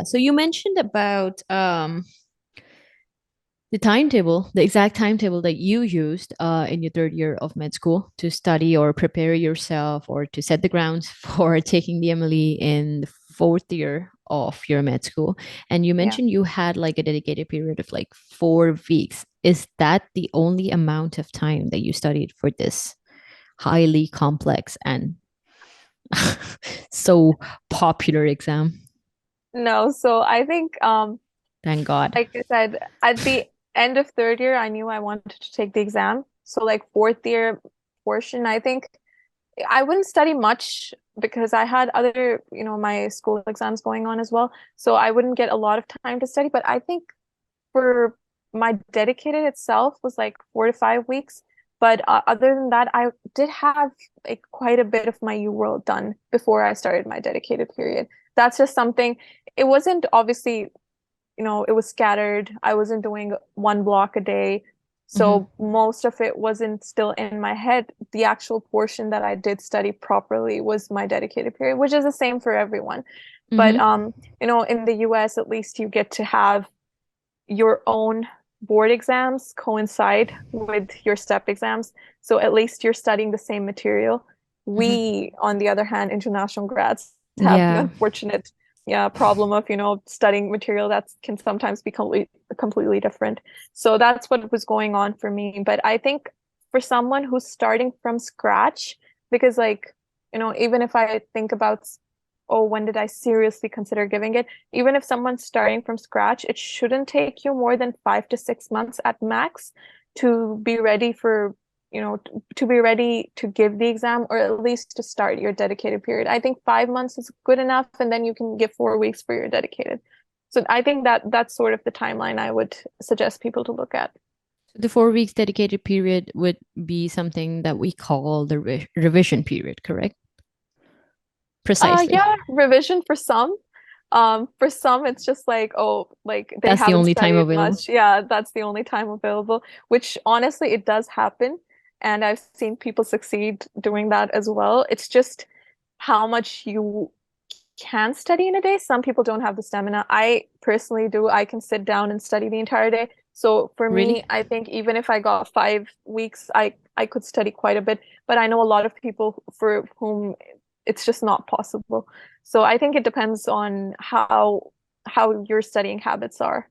Speaker 1: So you mentioned about the timetable, the exact timetable that you used in your third year of med school to study or prepare yourself or to set the grounds for taking the MLE in the fourth year of your med school. And you
Speaker 2: Yeah.
Speaker 1: mentioned you had like a dedicated period of like 4 weeks. Is that the only amount of time that you studied for this highly complex and so popular exam?
Speaker 2: No, so I think
Speaker 1: Thank God.
Speaker 2: like I said, at the end of third year, I knew I wanted to take the exam. So like fourth year portion, I think I wouldn't study much because I had other, my school exams going on as well. So I wouldn't get a lot of time to study. But I think for my dedicated itself was like 4 to 5 weeks. But other than that, I did have like quite a bit of my U World done before I started my dedicated period. That's just something, it wasn't obviously, it was scattered. I wasn't doing one block a day.
Speaker 1: Hmm.
Speaker 2: So most of it wasn't still in my head. The actual portion that I did study properly was my dedicated period, which is the same for everyone. But
Speaker 1: Hmm.
Speaker 2: in the US at least you get to have your own board exams coincide with your step exams. So at least you're studying the same material.
Speaker 1: Hmm.
Speaker 2: We, on the other hand, international grads have the
Speaker 1: Yeah.
Speaker 2: unfortunate yeah, problem of, studying material that can sometimes be completely different. So that's what was going on for me. But I think for someone who's starting from scratch, because like, even if I think about, oh, when did I seriously consider giving it? Even if someone's starting from scratch, it shouldn't take you more than 5 to 6 months at max to be ready for to be ready to give the exam, or at least to start your dedicated period. I think 5 months is good enough, and then you can give 4 weeks for your dedicated. So I think that's sort of the timeline I would suggest people to look at.
Speaker 1: The 4 weeks dedicated period would be something that we call the revision period, correct? Precisely.
Speaker 2: Yeah, revision for some. For some, it's just like, oh, like they
Speaker 1: That's the
Speaker 2: haven't
Speaker 1: only time
Speaker 2: studied
Speaker 1: available.
Speaker 2: much. Yeah, that's the only time available, which honestly, it does happen. And I've seen people succeed doing that as well. It's just how much you can study in a day. Some people don't have the stamina. I personally do. I can sit down and study the entire day. So for me,
Speaker 1: Really?
Speaker 2: I think even if I got 5 weeks, I could study quite a bit. But I know a lot of people for whom it's just not possible. So I think it depends on how your studying habits are.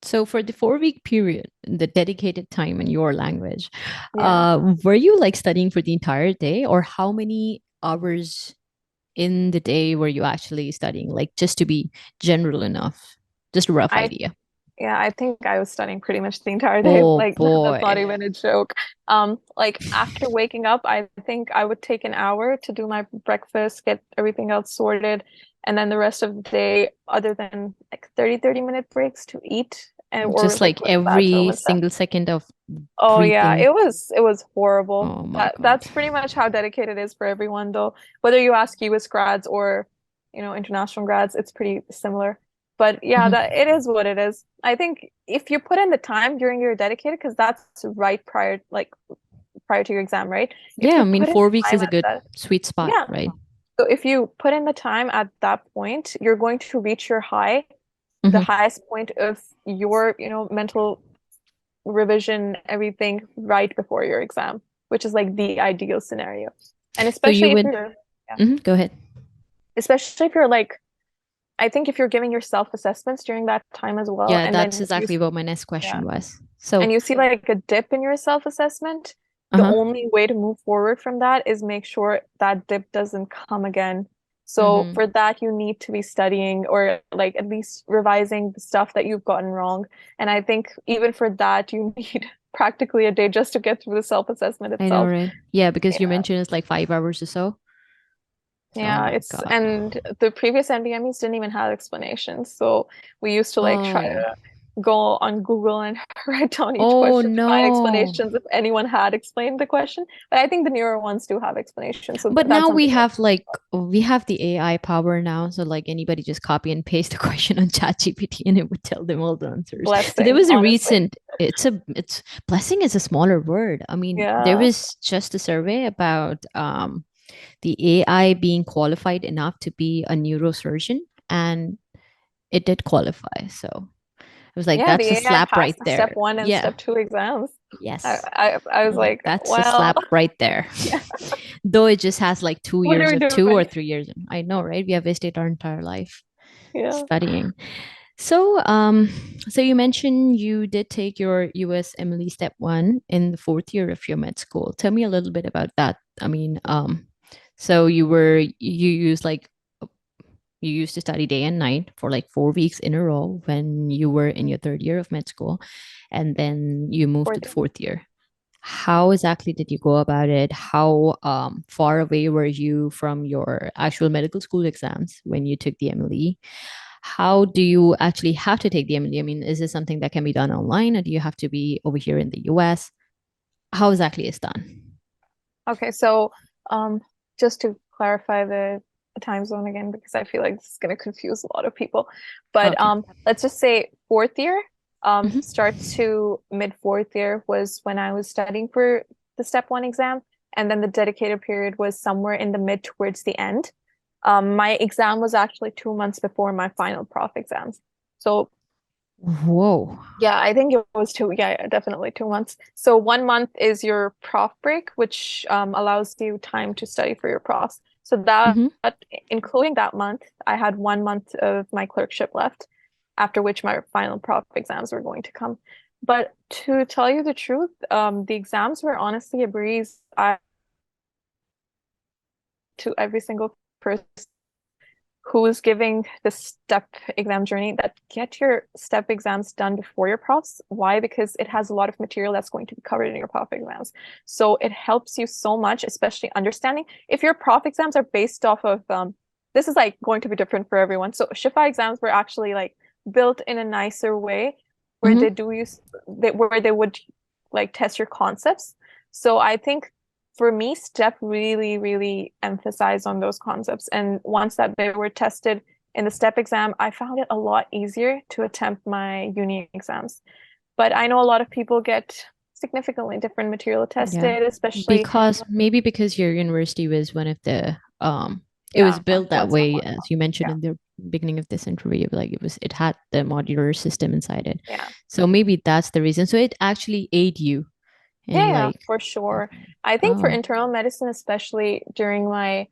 Speaker 1: So for the 4 week period, the dedicated time in your language,
Speaker 2: Yeah.
Speaker 1: were you like studying for the entire day, or how many hours in the day were you actually studying? Like just to be general enough, just a rough
Speaker 2: I
Speaker 1: idea.
Speaker 2: Yeah, I think I was studying pretty much the entire day.
Speaker 1: Oh
Speaker 2: Like that's not
Speaker 1: boy.
Speaker 2: even a joke. Like after waking up, I think I would take an hour to do my breakfast, get everything else sorted, and then the rest of the day, other than like 30-minute breaks to eat and or
Speaker 1: Just
Speaker 2: like
Speaker 1: like
Speaker 2: go to the bathroom
Speaker 1: every
Speaker 2: and stuff.
Speaker 1: single second of
Speaker 2: Oh yeah,
Speaker 1: breathing.
Speaker 2: it was horrible.
Speaker 1: Oh my God.
Speaker 2: That's pretty much how dedicated it is for everyone though. Whether you ask US grads or, international grads, it's pretty similar. But yeah, that
Speaker 1: Mhm.
Speaker 2: it is what it is. I think if you put in the time during your dedicated, because that's right prior to your exam, right? If
Speaker 1: Yeah,
Speaker 2: you
Speaker 1: I mean,
Speaker 2: put in
Speaker 1: 4 weeks
Speaker 2: time
Speaker 1: is a
Speaker 2: at
Speaker 1: good
Speaker 2: that,
Speaker 1: sweet spot,
Speaker 2: yeah.
Speaker 1: right?
Speaker 2: So if you put in the time at that point, you're going to reach your the
Speaker 1: Hmm.
Speaker 2: highest point of your, mental revision, everything right before your exam, which is like the ideal scenario. And
Speaker 1: So you would,
Speaker 2: yeah,
Speaker 1: go ahead.
Speaker 2: especially if you're like, I think if you're giving yourself assessments during that time as well,
Speaker 1: Yeah,
Speaker 2: and
Speaker 1: that's
Speaker 2: then
Speaker 1: exactly what my next
Speaker 2: yeah,
Speaker 1: question was. So,
Speaker 2: and you see like a dip in your self-assessment, the
Speaker 1: uh-huh.
Speaker 2: only way to move forward from that is make sure that dip doesn't come again. So
Speaker 1: Hmm.
Speaker 2: for that, you need to be studying or like at least revising the stuff that you've gotten wrong. And I think even for that, you need practically a day just to get through the self-assessment
Speaker 1: I know,
Speaker 2: itself.
Speaker 1: right? Yeah, because you
Speaker 2: Yeah.
Speaker 1: mentioned it's like 5 hours or so. Oh
Speaker 2: Yeah,
Speaker 1: my
Speaker 2: it's
Speaker 1: God.
Speaker 2: and the previous NBMEs didn't even have explanations. So we used to like try
Speaker 1: Oh,
Speaker 2: to go on Google and write down each
Speaker 1: oh
Speaker 2: question to find
Speaker 1: no.
Speaker 2: explanations if anyone had explained the question. But I think the newer ones do have explanations. So
Speaker 1: But
Speaker 2: that's
Speaker 1: now
Speaker 2: something that
Speaker 1: we have the AI power now. So like anybody just copy and paste the question on ChatGPT and it would tell them all the answers. So there
Speaker 2: blessing,
Speaker 1: was a
Speaker 2: honestly.
Speaker 1: recent, it's blessing is a smaller word. I mean, there
Speaker 2: Yeah.
Speaker 1: was just a survey about the AI being qualified enough to be a neurosurgeon, and it did qualify. So it was like,
Speaker 2: Yeah, the
Speaker 1: that's a
Speaker 2: AI
Speaker 1: slap right
Speaker 2: passed the step
Speaker 1: there.
Speaker 2: one and
Speaker 1: Yeah.
Speaker 2: step two exams. I
Speaker 1: Yes.
Speaker 2: I
Speaker 1: I
Speaker 2: was
Speaker 1: was like,
Speaker 2: like,
Speaker 1: that's a
Speaker 2: well,
Speaker 1: slap right there.
Speaker 2: yeah,
Speaker 1: Though it just has like two
Speaker 2: what are
Speaker 1: years
Speaker 2: we
Speaker 1: or 2 or
Speaker 2: doing?
Speaker 1: 3 years. I know, right? We have wasted our entire life
Speaker 2: Yeah.
Speaker 1: studying. So, so you mentioned you did take your USMLE step one in the fourth year of your med school. Tell me a little bit about that. I mean, so you used like you used to study day and night for like 4 weeks in a row when you were in your third year of med school, and then you moved to
Speaker 2: Fourth
Speaker 1: the
Speaker 2: year.
Speaker 1: fourth year. How exactly did you go about it? How far away were you from your actual medical school exams when you took the MLE? How do you actually have to take the MLE? I mean, is this something that can be done online, or do you have to be over here in the US? How exactly is done?
Speaker 2: Okay, so um, just to clarify the time zone again, because I feel like this is going to confuse a lot of people. But
Speaker 1: Okay.
Speaker 2: let's just say fourth year, start
Speaker 1: Hmm.
Speaker 2: to mid fourth year was when I was studying for the step one exam, and then the dedicated period was somewhere in the mid towards the end. My exam was actually 2 months before my final prof exams. So
Speaker 1: Whoa.
Speaker 2: yeah, I think it was two. Yeah, definitely 2 months. So 1 month is your prof break, which allows you time to study for your profs. So that,
Speaker 1: Mm-hmm.
Speaker 2: including that month, I had 1 month of my clerkship left, after which my final prof exams were going to come. But to tell you the truth, the exams were honestly a breeze. I to every single person who is giving the step exam journey that get your step exams done before your profs. Why? Because it has a lot of material that's going to be covered in your prof exams. So it helps you so much, especially understanding if your prof exams are based off of this is like going to be different for everyone. So Shifa exams were actually like built in a nicer way where
Speaker 1: Mm-hmm.
Speaker 2: where they would like test your concepts. So I think for me, STEP really, really emphasized on those concepts. And once that they were tested in the STEP exam, I found it a lot easier to attempt my uni exams. But I know a lot of people get significantly different material
Speaker 1: Yeah.
Speaker 2: tested, especially,
Speaker 1: Because maybe because your university was one of the it was
Speaker 2: yeah,
Speaker 1: built that
Speaker 2: ones that
Speaker 1: way,
Speaker 2: want.
Speaker 1: as you mentioned
Speaker 2: Yeah,
Speaker 1: in the beginning of this interview, like it had the modular system inside it.
Speaker 2: yeah.
Speaker 1: So maybe that's the reason. So it actually aid you
Speaker 2: Yeah,
Speaker 1: in
Speaker 2: yeah,
Speaker 1: like
Speaker 2: for sure. I think for
Speaker 1: oh,
Speaker 2: internal medicine, especially during my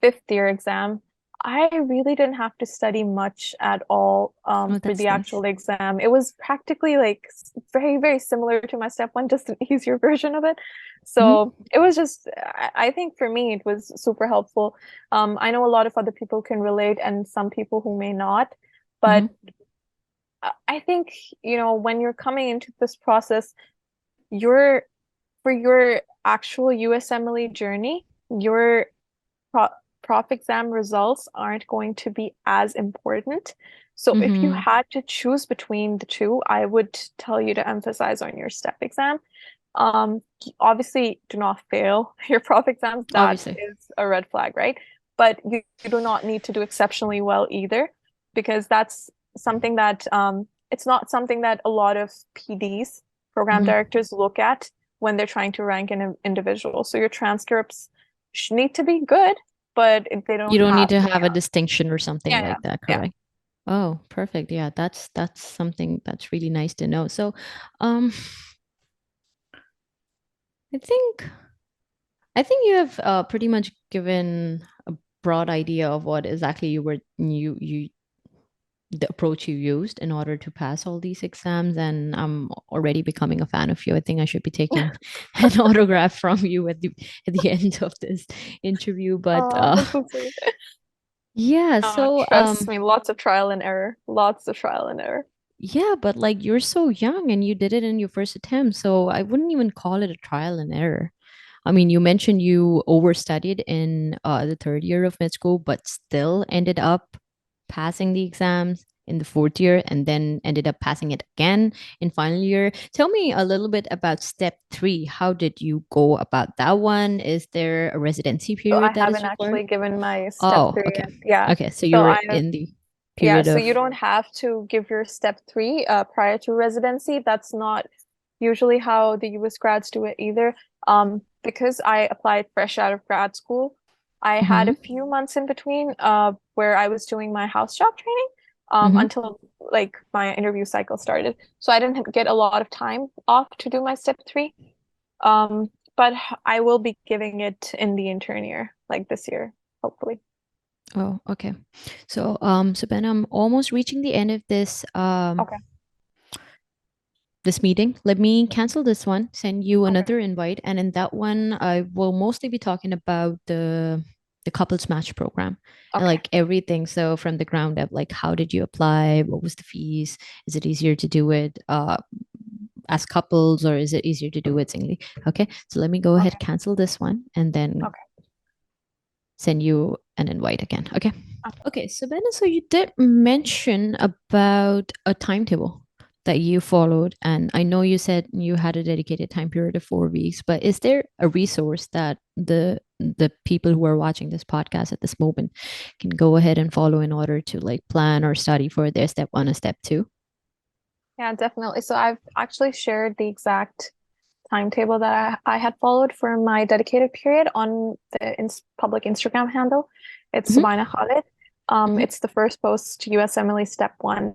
Speaker 2: fifth year exam, I really didn't have to study much at all
Speaker 1: oh
Speaker 2: for
Speaker 1: that's
Speaker 2: the
Speaker 1: nice.
Speaker 2: actual exam. It was practically like very, very similar to my step one, just an easier version of it.
Speaker 1: Mm-hmm.
Speaker 2: So it was just, I think for me, it was super helpful. I know a lot of other people can relate and some people who may not,
Speaker 1: Mm-hmm.
Speaker 2: but I think, when you're coming into this process, you're for your actual USMLE journey, your pro prof exam results aren't going to be as important. So if you
Speaker 1: Mm-hmm.
Speaker 2: had to choose between the two, I would tell you to emphasize on your step exam. Obviously, do not fail your prof exams. That
Speaker 1: Obviously.
Speaker 2: is a red flag, right? But you do not need to do exceptionally well either, because that's something that it's not something that a lot of PDs, program
Speaker 1: Mm-hmm.
Speaker 2: directors, look at when they're trying to rank an individual. So your transcripts need to be good, but they
Speaker 1: You
Speaker 2: don't
Speaker 1: don't need
Speaker 2: have
Speaker 1: to
Speaker 2: to.
Speaker 1: have a distinction or something
Speaker 2: Yeah, yeah,
Speaker 1: like that,
Speaker 2: yeah.
Speaker 1: correct? Oh, perfect. Yeah, that's something that's really nice to know. So, um, I think I think you have pretty much given a broad idea of what exactly you the approach you used in order to pass all these exams, and I'm already becoming a fan of you. I think I should be taking an autograph from you at the end of this interview. But
Speaker 2: Oh, that's so sweet.
Speaker 1: yeah, so
Speaker 2: Trust me, lots of trial and error. Lots of trial and error.
Speaker 1: yeah, but like you're so young and you did it in your first attempt, so I wouldn't even call it a trial and error. I mean, you mentioned you overstudied in the third year of med school, but still ended up passing the exams in the fourth year and then ended up passing it again in final year. Tell me a little bit about step three. How did you go about that one? Is there a residency
Speaker 2: So I
Speaker 1: period that is
Speaker 2: haven't
Speaker 1: required?
Speaker 2: actually given my step
Speaker 1: Oh,
Speaker 2: three
Speaker 1: okay.
Speaker 2: yet. Yeah.
Speaker 1: Okay, so
Speaker 2: So
Speaker 1: you're
Speaker 2: I
Speaker 1: in the
Speaker 2: Yeah,
Speaker 1: period
Speaker 2: so
Speaker 1: of
Speaker 2: you don't have to give your step three prior to residency. That's not usually how the US grads do it either. Because I applied fresh out of grad school, I had a
Speaker 1: Mhm,
Speaker 2: few months in between where I was doing my house job training
Speaker 1: mhm.
Speaker 2: until like my interview cycle started. So I didn't get a lot of time off to do my step three. But I will be giving it in the intern year, like this year, hopefully.
Speaker 1: Oh, okay. So Ben, I'm almost reaching the end of
Speaker 2: Okay.
Speaker 1: this meeting. Let me cancel this one, send you
Speaker 2: Okay.
Speaker 1: another invite, and in that one, I will mostly be talking about the couples match program and
Speaker 2: Okay.
Speaker 1: like everything. So from the ground up, like how did you apply? What was the fees? Is it easier to do it as couples or is it easier to do it singly? Okay, so let me go ahead
Speaker 2: Okay.
Speaker 1: cancel this one and then
Speaker 2: Okay.
Speaker 1: send you an invite again. Okay.
Speaker 2: Okay.
Speaker 1: Okay, so Ben, so you did mention about a timetable that you followed, and I know you said you had a dedicated time period of 4 weeks, but is there a resource that the people who are watching this podcast at this moment can go ahead and follow in order to like plan or study for their step one or step two?
Speaker 2: Yeah, definitely. So I've actually shared the exact timetable that I had followed for my dedicated period on the public Instagram handle. It's
Speaker 1: Mm-hmm,
Speaker 2: Subaina Khalid.
Speaker 1: mm-hmm.
Speaker 2: It's the first post USMLE Step 1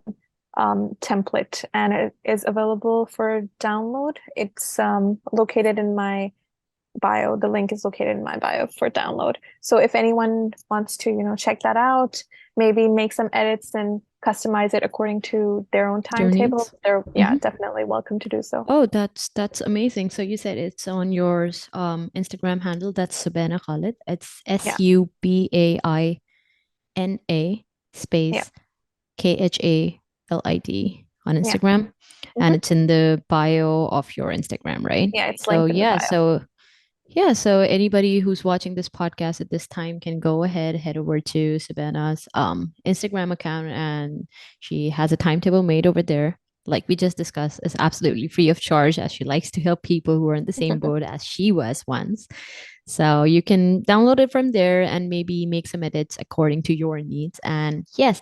Speaker 2: template, and it is available for download. It's located in my bio. The link is located in my bio for download. So if anyone wants to, check that out, maybe make some edits and customize it according to their own
Speaker 1: Your
Speaker 2: timetable,
Speaker 1: needs?
Speaker 2: they're
Speaker 1: Hmm.
Speaker 2: definitely welcome to do so.
Speaker 1: Oh, that's amazing. So you said it's on your Instagram handle. That's Subaina Khalid. It's
Speaker 2: Yeah.
Speaker 1: Subaina
Speaker 2: Yeah.
Speaker 1: space Khalid on
Speaker 2: Yeah.
Speaker 1: Instagram, and
Speaker 2: Hmm.
Speaker 1: it's in the bio of your Instagram, right?
Speaker 2: Yeah, it's
Speaker 1: So
Speaker 2: linked in the
Speaker 1: yeah,
Speaker 2: bio.
Speaker 1: so yeah, so anybody who's watching this podcast at this time can go ahead, head over to Sabanna's Instagram account, and she has a timetable made over there. Like we just discussed, is absolutely free of charge as she likes to help people who are in the same boat as she was once. So you can download it from there and maybe make some edits according to your needs. And yes,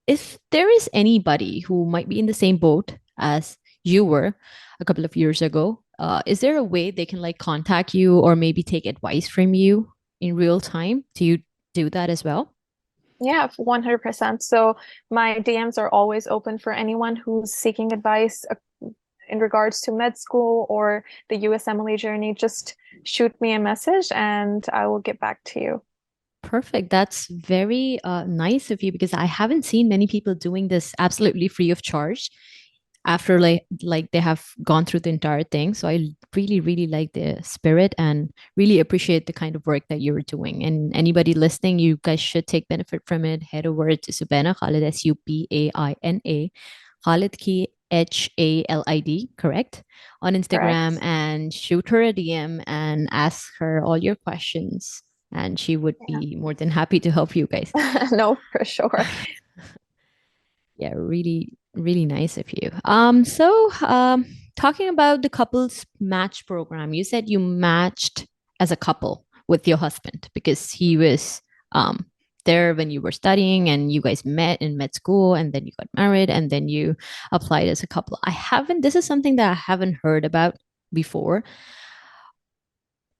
Speaker 1: if there is anybody who might be in the same boat as you were a couple of years ago, is there a way they can like contact you or maybe take advice from you in real time? Do you do that as well?
Speaker 2: Yeah, 100%. So my DMs are always open for anyone who's seeking advice in regards to med school or the USMLE journey. Just shoot me a message and I will get back to you.
Speaker 1: Perfect. That's very nice of you because I haven't seen many people doing this absolutely free of charge after like they have gone through the entire thing. So I really really like the spirit and really appreciate the kind of work that you're doing. And anybody listening, you guys should take benefit from it. Head over to Subaina Khalid, Subaina Khalid, Khalid, correct, on Instagram,
Speaker 2: Correct?
Speaker 1: and shoot her a DM and ask her all your questions, and she would be more than happy to help you guys.
Speaker 2: Yeah. No, for sure.
Speaker 1: Yeah, really, really nice of you. Talking about the couples match program, you said you matched as a couple with your husband because he was um there when you were studying and you guys met in med school and then you got married and then you applied as a couple. This is something that I haven't heard about before.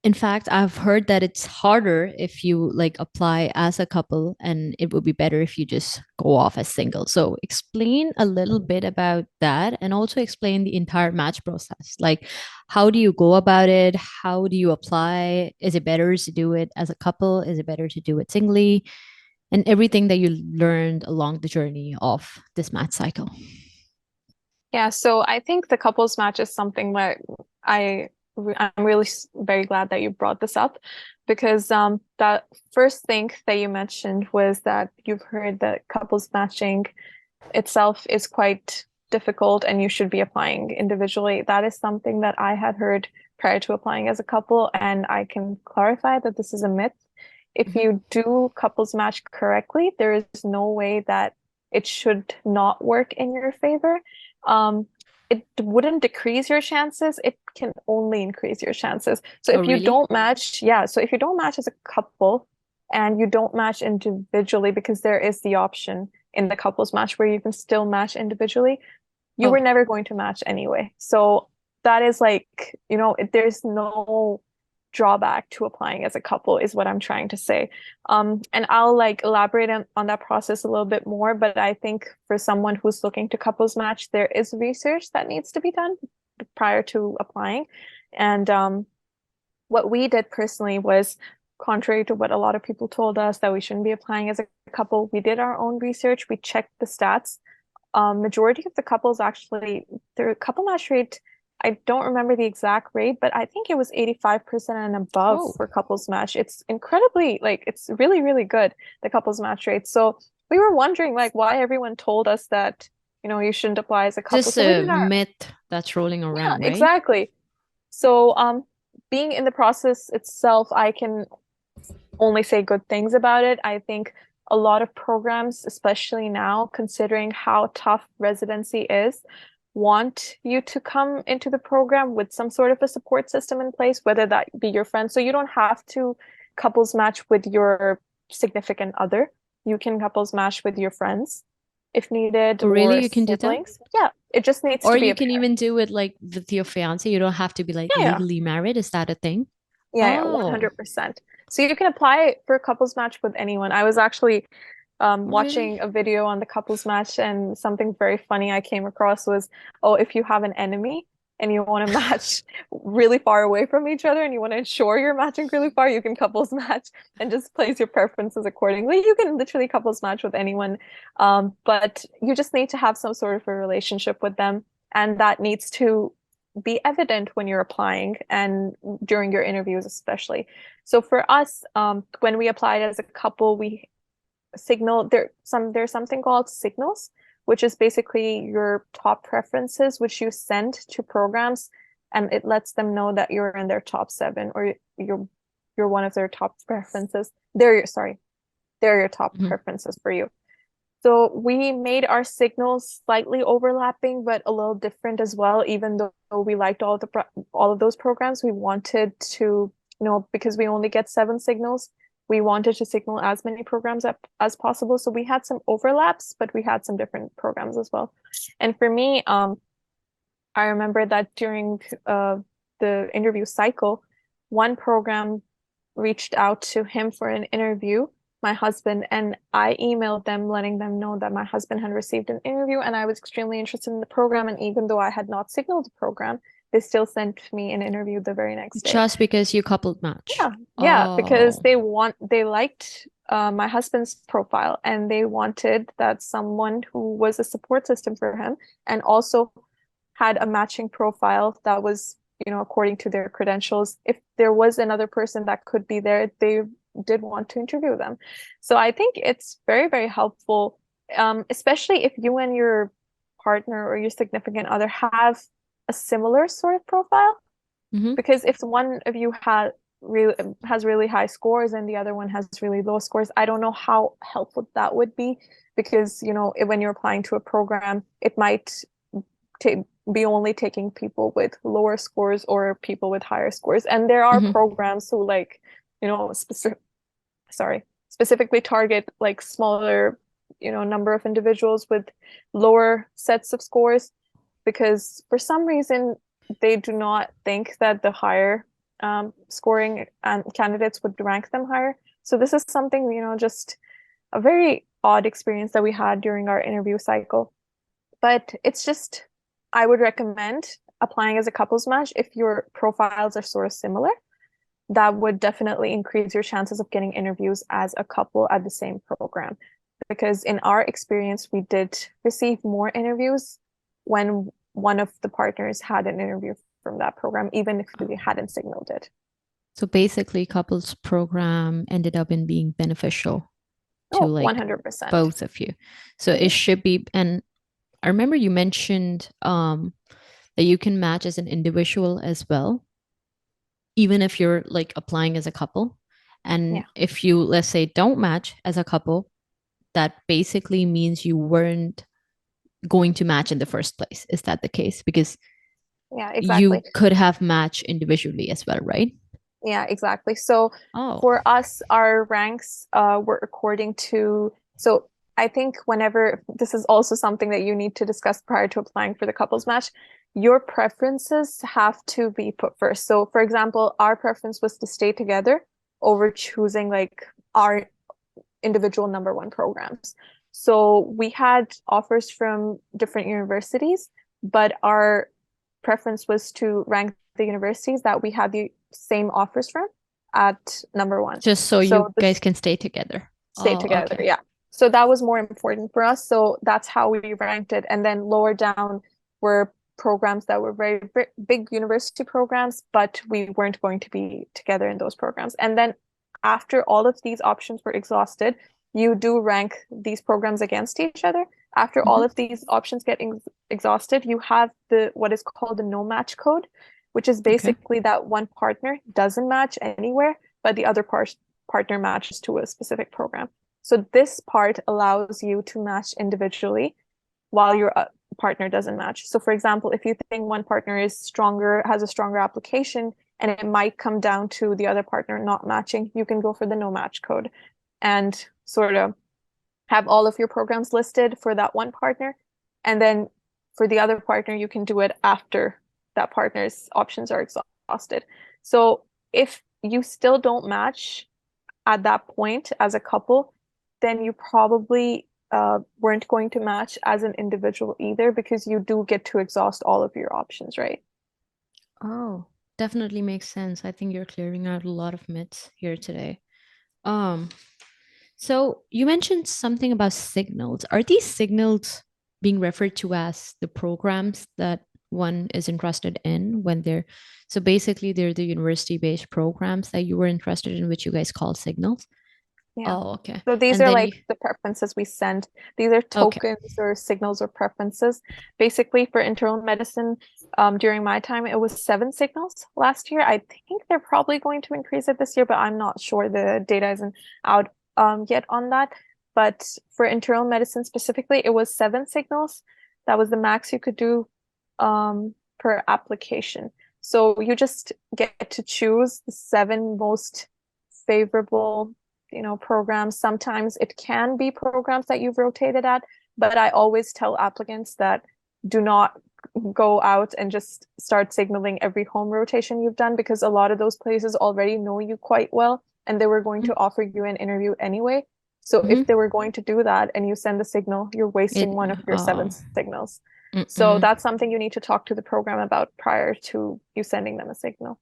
Speaker 1: In fact, I've heard that it's harder if you like apply as a couple, and it would be better if you just go off as single. So, explain a little bit about that and also explain the entire match process. Like, how do you go about it? How do you apply? Is it better to do it as a couple? Is it better to do it singly? And everything that you learned along the journey of this match cycle.
Speaker 2: Yeah, so I think the couples match is something that I'm really very glad that you brought this up because that first thing that you mentioned was that you've heard that couples matching itself is quite difficult and you should be applying individually. That is something that I had heard prior to applying as a couple, and I can clarify that this is a myth. If
Speaker 1: Mhm.
Speaker 2: you do couples match correctly, there is no way that it should not work in your favor. Um, it wouldn't decrease your chances, it can only increase your chances. So
Speaker 1: Oh,
Speaker 2: if you
Speaker 1: really?
Speaker 2: don't match, yeah, so if you don't match as a couple and you don't match individually, because there is the option in the couples match where you can still match individually, you were
Speaker 1: Oh,
Speaker 2: never going to match anyway. So that is like, there's no drawback to applying as a couple is what I'm trying to say. And I'll like elaborate on that process a little bit more, but I think for someone who's looking to couples match, there is research that needs to be done prior to applying. And what we did personally was contrary to what a lot of people told us that we shouldn't be applying as a couple, we did our own research, we checked the stats. Majority of the couples actually, their couple match rate, I don't remember the exact rate, but I think it was 85% and above
Speaker 1: oh,
Speaker 2: for couples match. It's incredibly, like, it's really, really good, the couples match rate. So we were wondering, like, why everyone told us that, you shouldn't apply as a couple.
Speaker 1: just
Speaker 2: So we
Speaker 1: a
Speaker 2: did our,
Speaker 1: myth that's rolling
Speaker 2: yeah,
Speaker 1: around, right?
Speaker 2: exactly. So, being in the process itself, I can only say good things about it. I think a lot of programs, especially now, considering how tough residency is, want you to come into the program with some sort of a support system in place, whether that be your friends. So you don't have to couples match with your significant other. You can couples match with your friends if needed
Speaker 1: Oh, really?
Speaker 2: or
Speaker 1: You can do that?
Speaker 2: siblings. Yeah, it just needs
Speaker 1: Or
Speaker 2: to be
Speaker 1: you
Speaker 2: a
Speaker 1: can
Speaker 2: pair.
Speaker 1: even do it like with your fiance. You don't have to be like
Speaker 2: Yeah, yeah.
Speaker 1: legally married. Is that a thing?
Speaker 2: Yeah,
Speaker 1: Oh,
Speaker 2: 100%. So you can apply for a couples match with anyone. I was actually
Speaker 1: really?
Speaker 2: watching a video on the couples match, and something very funny I came across was, oh, if you have an enemy. and you want to match really far away from each other and you want to ensure you're matching really far, you can couples match and just place your preferences accordingly. You can literally couples match with anyone, but you just need to have some sort of a relationship with them, and that needs to be evident when you're applying and during your interviews, especially. So for us, when we applied as a couple, we signal there's something called signals, which is basically your top preferences, which you send to programs, and it lets them know that you're in their top seven, or you're one of their top preferences. They're your top
Speaker 1: Hmm.
Speaker 2: preferences for you. So we made our signals slightly overlapping, but a little different as well. Even though we liked all of those programs, we wanted to, because we only get 7 signals, we wanted to signal as many programs as possible. So we had some overlaps, but we had some different programs as well. And for me, I remember that during the interview cycle, one program reached out to him for an interview, my husband, and I emailed them letting them know that my husband had received an interview and I was extremely interested in the program. And even though I had not signaled the program, they still sent me an interview the very next day.
Speaker 1: Just because you coupled match.
Speaker 2: Yeah, yeah, because
Speaker 1: Oh.
Speaker 2: they liked my husband's profile, and they wanted that someone who was a support system for him and also had a matching profile that was, according to their credentials. If there was another person that could be there, they did want to interview them. So I think it's very, very helpful, especially if you and your partner or your significant other have a similar sort of profile.
Speaker 1: Hmm.
Speaker 2: Because if one of you has really high scores and the other one has really low scores, I don't know how helpful that would be, because when you're applying to a program, it might be only taking people with lower scores or people with higher scores. And there are
Speaker 1: Hmm.
Speaker 2: programs who specific specifically target like smaller, number of individuals with lower sets of scores, because for some reason they do not think that the higher scoring candidates would rank them higher. So this is something, just a very odd experience that we had during our interview cycle. But it's just, I would recommend applying as a couples match if your profiles are sort of similar. That would definitely increase your chances of getting interviews as a couple at the same program. Because in our experience, we did receive more interviews when one of the partners had an interview from that program, even if we hadn't signaled it.
Speaker 1: So basically, couples program ended up in being beneficial to
Speaker 2: Oh,
Speaker 1: like
Speaker 2: 100%.
Speaker 1: both of you. So it
Speaker 2: Mhm.
Speaker 1: should be, and I remember you mentioned that you can match as an individual as well, even if you're like applying as a couple. And
Speaker 2: Yeah,
Speaker 1: if you, let's say, don't match as a couple, that basically means you weren't going to match in the first place. Is that the case? Because
Speaker 2: yeah,
Speaker 1: you
Speaker 2: exactly.
Speaker 1: could have matched individually as well, right?
Speaker 2: Yeah, exactly. So
Speaker 1: Oh.
Speaker 2: for us, our ranks were according to, so I think whenever, this is also something that you need to discuss prior to applying for the couples match, your preferences have to be put first. So for example, our preference was to stay together over choosing like our individual number one programs. So we had offers from different universities, but our preference was to rank the universities that we had the same offers from at number one.
Speaker 1: Just so you
Speaker 2: So this
Speaker 1: guys can stay together.
Speaker 2: stayed
Speaker 1: Oh,
Speaker 2: together,
Speaker 1: okay.
Speaker 2: yeah. So that was more important for us. So that's how we ranked it. And then lower down were programs that were very big university programs, but we weren't going to be together in those programs. And then after all of these options were exhausted, you do rank these programs against each other. After all
Speaker 1: Hmm.
Speaker 2: of these options get exhausted, you have the what is called the no match code, which is
Speaker 1: Okay.
Speaker 2: basically that one partner doesn't match anywhere, but the other partner matches to a specific program. So this part allows you to match individually while your partner doesn't match. So for example, if you think one partner is stronger, has a stronger application, and it might come down to the other partner not matching, you can go for the no match code and sort of have all of your programs listed for that one partner. And then for the other partner, you can do it after that partner's options are exhausted. So if you still don't match at that point as a couple, then you probably weren't going to match as an individual either, because you do get to exhaust all of your options, right?
Speaker 1: Oh, definitely makes sense. I think you're clearing out a lot of myths here today. Um, so you mentioned something about signals. Are these signals being referred to as the programs that one is interested in when they're so basically they're the university-based programs that you were interested in, which you guys call signals?
Speaker 2: Yeah.
Speaker 1: Oh, okay.
Speaker 2: So these
Speaker 1: And
Speaker 2: are
Speaker 1: then
Speaker 2: like
Speaker 1: you
Speaker 2: the preferences we send. These are
Speaker 1: okay.
Speaker 2: tokens or signals or preferences. Basically, for internal medicine, during my time, it was 7 signals last year. I think they're probably going to increase it this year, but I'm not sure. The data isn't out yet on that. But for internal medicine specifically, it was 7 signals. That was the max you could do per application. So you just get to choose the 7 most favorable programs. Sometimes it can be programs that you've rotated at, but I always tell applicants that do not go out and just start signaling every home rotation you've done because a lot of those places already know you quite well and they were going to offer you an interview anyway. So if
Speaker 1: Mm-hmm.
Speaker 2: they were going to do that and you send a signal, you're wasting
Speaker 1: It
Speaker 2: one of your seven
Speaker 1: oh.
Speaker 2: signals. So
Speaker 1: Mm-mm.
Speaker 2: that's something you need to talk to the program about prior to you sending them a signal.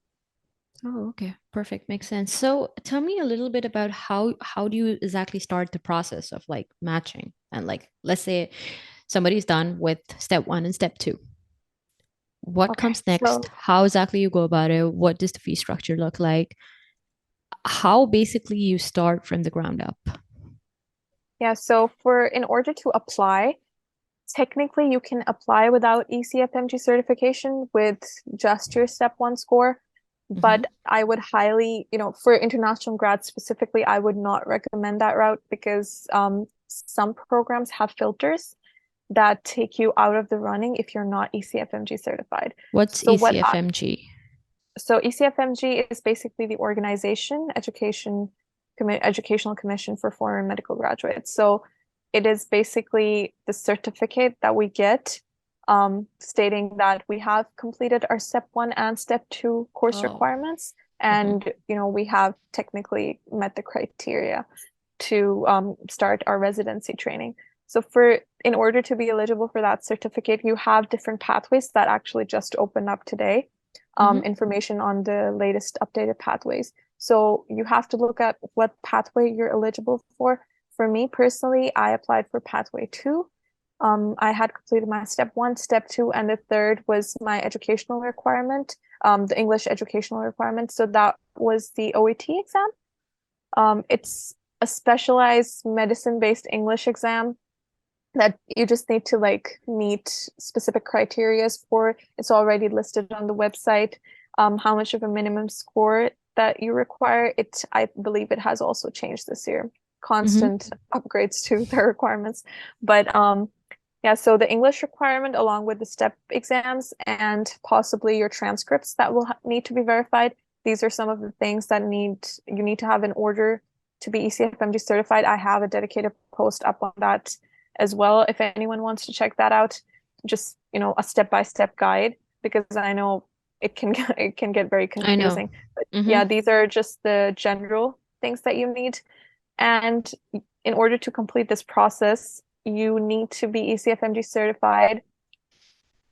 Speaker 1: Oh, okay. Perfect. Makes sense. So tell me a little bit about how do you exactly start the process of like matching and like let's say somebody's done with step one and step two. What
Speaker 2: Okay,
Speaker 1: comes next?
Speaker 2: so
Speaker 1: How exactly you go about it? What does the fee structure look like? How basically you start from the ground up?
Speaker 2: yeah, so for in order to apply, technically you can apply without ECFMG certification with just your step one score.
Speaker 1: Mm-hmm.
Speaker 2: But I would highly, for international grads specifically, I would not recommend that route because some programs have filters that take you out of the running if you're not ECFMG certified.
Speaker 1: What's
Speaker 2: So
Speaker 1: ECFMG?
Speaker 2: so ECFMG is basically the organization, Educational Commission for Foreign Medical Graduates. So it is basically the certificate that we get, stating that we have completed our step one and step two course
Speaker 1: Oh.
Speaker 2: requirements,
Speaker 1: Mm-hmm.
Speaker 2: and we have technically met the criteria to start our residency training. So in order to be eligible for that certificate, you have different pathways that actually just opened up today,
Speaker 1: Mm-hmm.
Speaker 2: information on the latest updated pathways. So you have to look at what pathway you're eligible for. For me personally, I applied for pathway two. I had completed my step one, step two, and the third was my educational requirement, the English educational requirement. So that was the OET exam. It's a specialized medicine-based English exam that you just need to like meet specific criterias for. It's already listed on the website, how much of a minimum score that you require. I believe it has also changed this year.
Speaker 1: Mm-hmm.
Speaker 2: Constant upgrades to the requirements. But yeah, so the English requirement along with the step exams and possibly your transcripts that will need to be verified. These are some of the things that you need to have in order to be ECFMG certified. I have a dedicated post up on that as well if anyone wants to check that out. Just, a step-by-step guide because I know it can get very
Speaker 1: I know.
Speaker 2: confusing. But
Speaker 1: Mm-hmm.
Speaker 2: yeah, these are just the general things that you need. And in order to complete this process, you need to be ECFMG certified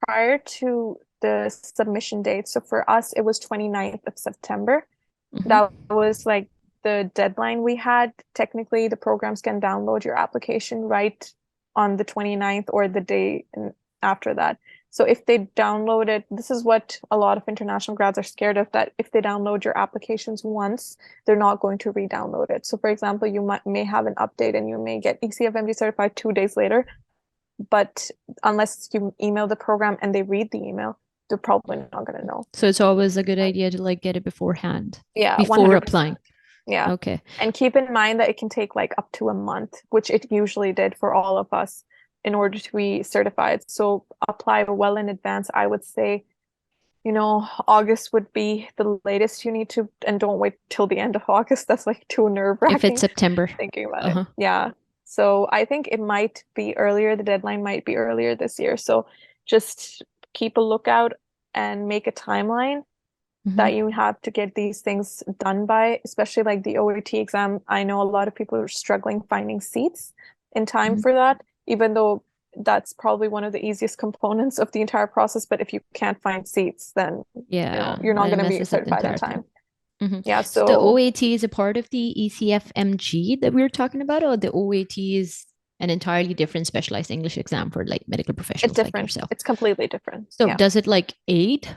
Speaker 2: prior to the submission date. So for us, it was 29th of September.
Speaker 1: Mm-hmm.
Speaker 2: That was like the deadline we had. Technically, the programs can download your application right on the 29th or the day after that. So if they download it, this is what a lot of international grads are scared of, that if they download your applications once, they're not going to re-download it. So for example, may have an update and you may get ECFMG certified 2 days later, but unless you email the program and they read the email, they're probably not going to know.
Speaker 1: So it's always a good idea to like get it beforehand,
Speaker 2: Yeah,
Speaker 1: before
Speaker 2: 100%.
Speaker 1: applying.
Speaker 2: Yeah.
Speaker 1: Okay.
Speaker 2: And keep in mind that it can take like up to a month, which it usually did for all of us in order to be certified. So apply well in advance. I would say, August would be the latest you need to, and don't wait till the end of August. That's like too
Speaker 1: If it's
Speaker 2: nerve-wracking
Speaker 1: September.
Speaker 2: thinking about it.
Speaker 1: Uh-huh.
Speaker 2: Yeah. So I think it might be earlier. The deadline might be earlier this year. So just keep a lookout and make a timeline
Speaker 1: Mm-hmm.
Speaker 2: that you have to get these things done by, especially like the OET exam. I know a lot of people are struggling finding seats in time
Speaker 1: Mm-hmm.
Speaker 2: for that, even though that's probably one of the easiest components of the entire process. But if you can't find seats, then
Speaker 1: Yeah,
Speaker 2: you're not
Speaker 1: then it
Speaker 2: going to be
Speaker 1: messes up the
Speaker 2: certified in
Speaker 1: entire thing.
Speaker 2: time.
Speaker 1: Hmm.
Speaker 2: Yeah,
Speaker 1: So the
Speaker 2: so
Speaker 1: OAT is a part of the ECFMG that we were talking about, or the OAT is an entirely different specialized English exam for like medical
Speaker 2: it's
Speaker 1: professionals like
Speaker 2: different.
Speaker 1: yourself.
Speaker 2: It's completely different.
Speaker 1: So
Speaker 2: Yeah.
Speaker 1: does it like aid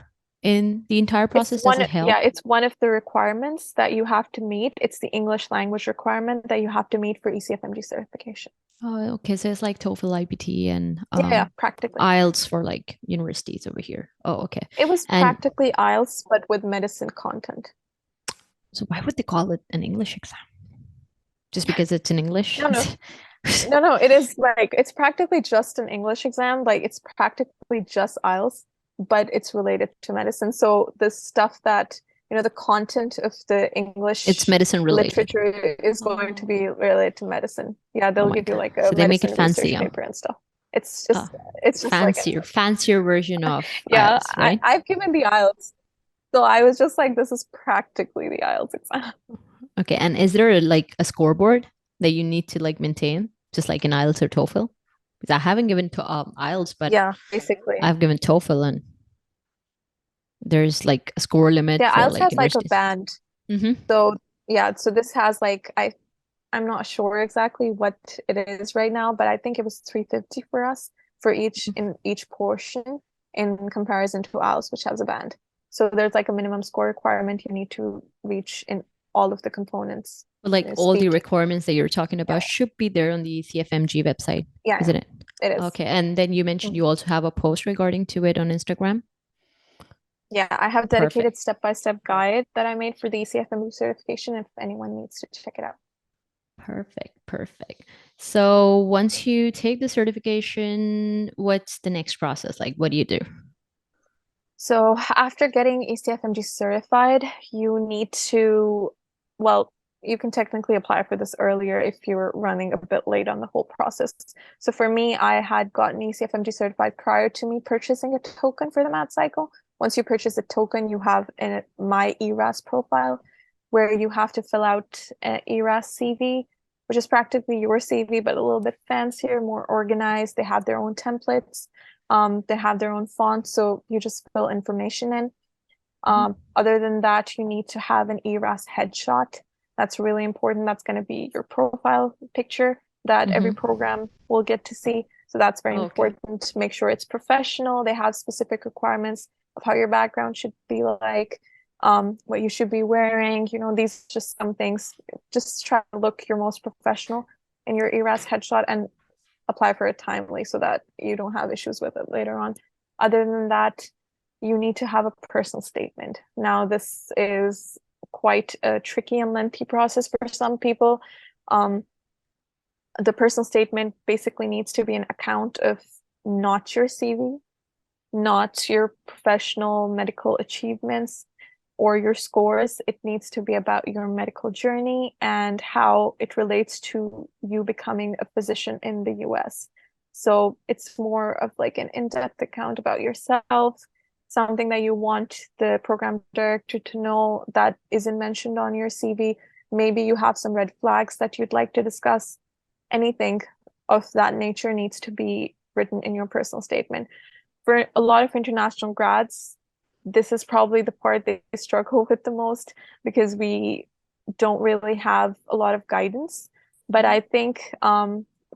Speaker 1: in the entire
Speaker 2: It's
Speaker 1: process? Does
Speaker 2: one,
Speaker 1: it
Speaker 2: yeah,
Speaker 1: help?
Speaker 2: it's one of the requirements that you have to meet. It's the English language requirement that you have to meet for ECFMG certification.
Speaker 1: Oh, okay. So it's like TOEFL, IBT, and
Speaker 2: Yeah, practically.
Speaker 1: IELTS for like universities over here. Oh, okay.
Speaker 2: It was
Speaker 1: And
Speaker 2: practically IELTS, but with medicine content.
Speaker 1: so why would they call it an English exam? Just because it's in English?
Speaker 2: No, no, no. It is like it's practically just an English exam. Like it's practically just IELTS, but it's related to medicine. So the stuff that, the content of the
Speaker 1: It's
Speaker 2: English
Speaker 1: medicine related.
Speaker 2: literature is going to
Speaker 1: Oh,
Speaker 2: be related to medicine. Yeah,
Speaker 1: oh
Speaker 2: they'll
Speaker 1: my
Speaker 2: give you
Speaker 1: God.
Speaker 2: like a
Speaker 1: So they make it
Speaker 2: medicine
Speaker 1: fancy,
Speaker 2: research
Speaker 1: huh?
Speaker 2: paper and stuff. It's
Speaker 1: Oh,
Speaker 2: just it's just like
Speaker 1: fancier version of
Speaker 2: yeah,
Speaker 1: IELTS, right?
Speaker 2: I've given the IELTS. So I was just like, this is practically the IELTS exam.
Speaker 1: Okay. And is there like a scoreboard that you need to like maintain, just like in IELTS or TOEFL? Because I haven't given to IELTS, but
Speaker 2: Yeah, basically.
Speaker 1: I've given TOEFL, and there's like a score limit
Speaker 2: Yeah,
Speaker 1: for
Speaker 2: IELTS
Speaker 1: like
Speaker 2: has like a
Speaker 1: universities.
Speaker 2: band.
Speaker 1: Mm-hmm.
Speaker 2: So yeah, so this has like I'm not sure exactly what it is right now, but I think it was 350 for us for each portion in comparison to IELTS, which has a band. So there's like a minimum score requirement you need to reach in all of the components.
Speaker 1: But like all the
Speaker 2: Speaking.
Speaker 1: requirements that you're talking
Speaker 2: Yeah,
Speaker 1: about should be there on the CFMG website,
Speaker 2: yeah,
Speaker 1: isn't it?
Speaker 2: yeah, it is.
Speaker 1: Okay. And then you mentioned
Speaker 2: Mhm.
Speaker 1: you also have a post regarding to it on Instagram.
Speaker 2: Yeah, I have a
Speaker 1: Perfect.
Speaker 2: dedicated step-by-step guide that I made for the CFMU certification if anyone needs to check it out.
Speaker 1: Perfect. Perfect. So once you take the certification, what's the next process? Like, what do you do?
Speaker 2: So after getting ECFMG certified, you need to, well, you can technically apply for this earlier if you're running a bit late on the whole process. So for me, I had gotten ECFMG certified prior to me purchasing a token for the mat cycle. Once you purchase a token, you have a My ERAS profile where you have to fill out an ERAS CV, which is practically your CV, but a little bit fancier, more organized. They have their own templates. They have their own font, so you just fill information in.
Speaker 1: Mhm.
Speaker 2: Other than that, you need to have an ERAS headshot. That's really important. That's going to be your profile picture that every
Speaker 1: Mhm.
Speaker 2: program will get to see. So that's very
Speaker 1: Oh, okay.
Speaker 2: important to make sure it's professional. They have specific requirements of how your background should be like, what you should be wearing. These just some things. Just try to look your most professional in your ERAS headshot and apply for it timely so that you don't have issues with it later on. Other than that, you need to have a personal statement. Now, this is quite a tricky and lengthy process for some people. Um, the personal statement basically needs to be an account of not your CV, not your professional medical achievements or your scores. It needs to be about your medical journey and how it relates to you becoming a physician in the US. So it's more of like an in-depth account about yourself, something that you want the program director to know that isn't mentioned on your CV. Maybe you have some red flags that you'd like to discuss. Anything of that nature needs to be written in your personal statement. For a lot of international grads, this is probably the part they struggle with the most because we don't really have a lot of guidance. But
Speaker 1: Mhm.
Speaker 2: I think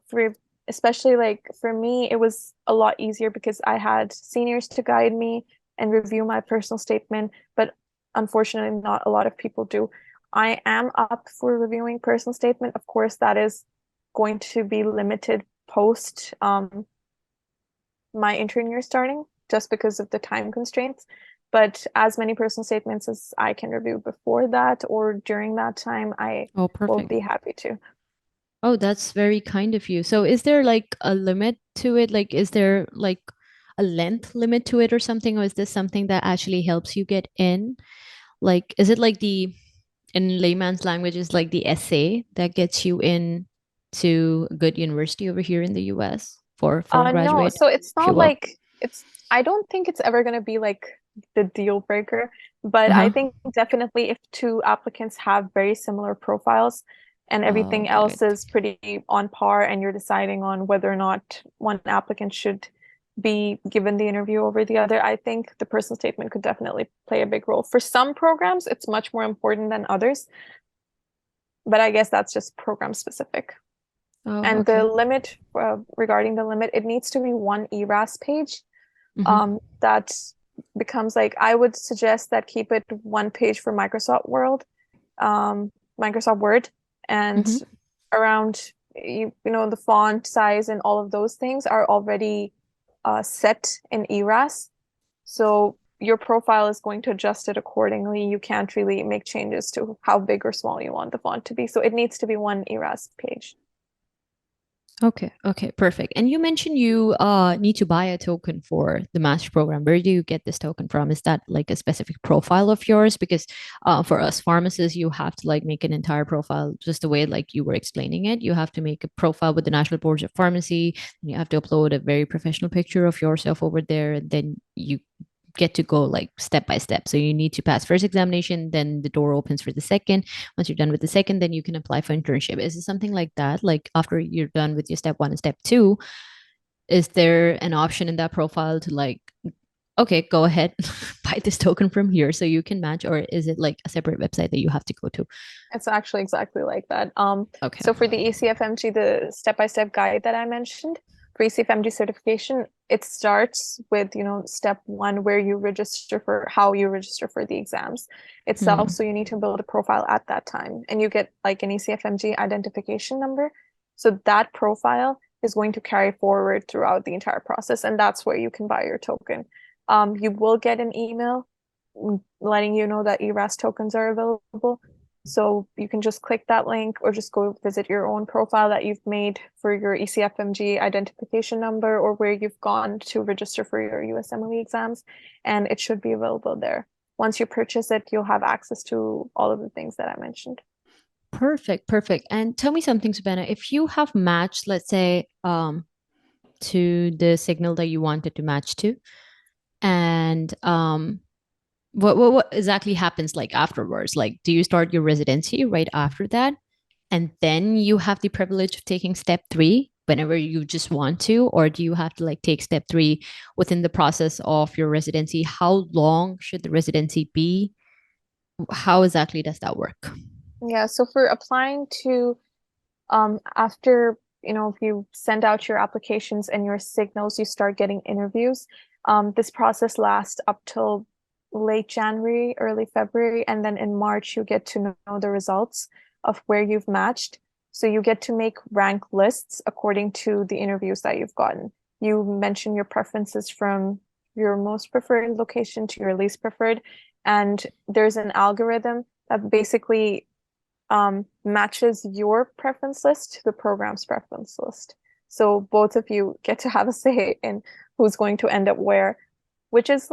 Speaker 2: for especially like for me, it was a lot easier because I had seniors to guide me and review my personal statement. But unfortunately, not a lot of people do. I am up for reviewing personal statement. Of course, that is going to be limited post my intern year starting just because of the time constraints. But as many personal statements as I can review before that or during that time, I
Speaker 1: Oh,
Speaker 2: will
Speaker 1: perfect.
Speaker 2: be happy to.
Speaker 1: Oh, that's very kind of you. So is there like a limit to it? Like, is there like a length limit to it or something? Or is this something that actually helps you get in? Like, is it like in layman's language, is like the essay that gets you in to a good university over here in the US for a
Speaker 2: No,
Speaker 1: graduate,
Speaker 2: so it's
Speaker 1: if you
Speaker 2: not
Speaker 1: will?
Speaker 2: like I don't think it's ever going to be like the deal breaker, but I
Speaker 1: Uh-huh.
Speaker 2: think definitely if two applicants have very similar profiles, and
Speaker 1: Oh,
Speaker 2: everything
Speaker 1: got it.
Speaker 2: else is pretty on par, and you're deciding on whether or not one applicant should be given the interview over the other, I think the personal statement could definitely play a big role. For some programs, it's much more important than others, but I guess that's just program specific.
Speaker 1: Oh,
Speaker 2: And the
Speaker 1: okay.
Speaker 2: limit, regarding the limit, it needs to be one ERAS page.
Speaker 1: Mm-hmm.
Speaker 2: That becomes like, I would suggest that keep it one page for um, Microsoft Word, and
Speaker 1: Mm-hmm.
Speaker 2: around the font size and all of those things are already set in ERAS. So your profile is going to adjust it accordingly. You can't really make changes to how big or small you want the font to be. So it needs to be one ERAS page.
Speaker 1: Okay, okay, perfect. And you mentioned you need to buy a token for the master program. Where do you get this token from? Is that like a specific profile of yours? Because for us pharmacists, you have to like make an entire profile just the way like you were explaining it. You have to make a profile with the National Boards of Pharmacy, and you have to upload a very professional picture of yourself over there, and then you get to go like step by step. So you need to pass first examination, then the door opens for the second. Once you're done with the second, then you can apply for internship. Is it something like that? Like after you're done with your step one and step two, is there an option in that profile to like, okay, go ahead, buy this token from here so you can match, or is it like a separate website that you have to go to?
Speaker 2: It's actually exactly like that.
Speaker 1: Okay.
Speaker 2: So for the ECFMG, the step-by-step guide that I mentioned for ECFMG certification, it starts with, step one, where you register for how you register for the exams itself.
Speaker 1: Hmm.
Speaker 2: So you need to build a profile at that time, and you get like an ECFMG identification number. So that profile is going to carry forward throughout the entire process, and that's where you can buy your token. You will get an email letting you know that ERAS tokens are available. So you can just click that link or just go visit your own profile that you've made for your ECFMG identification number, or where you've gone to register for your USMLE exams, and it should be available there. Once you purchase it, you'll have access to all of the things that I mentioned.
Speaker 1: Perfect, perfect. And tell me something, Sabina. If you have matched, let's say, to the signal that you wanted to match to, and what exactly happens like afterwards? Like, do you start your residency right after that, and then you have the privilege of taking step three whenever you just want to, or do you have to like take step three within the process of your residency? How long should the residency be? How exactly does that work?
Speaker 2: Yeah, so for applying to after, if you send out your applications and your signals, you start getting interviews. This process lasts up till late January, early February, and then in March you get to know the results of where you've matched. So you get to make rank lists according to the interviews that you've gotten. You mention your preferences from your most preferred location to your least preferred, and there's an algorithm that basically matches your preference list to the program's preference list. So both of you get to have a say in who's going to end up where, which is,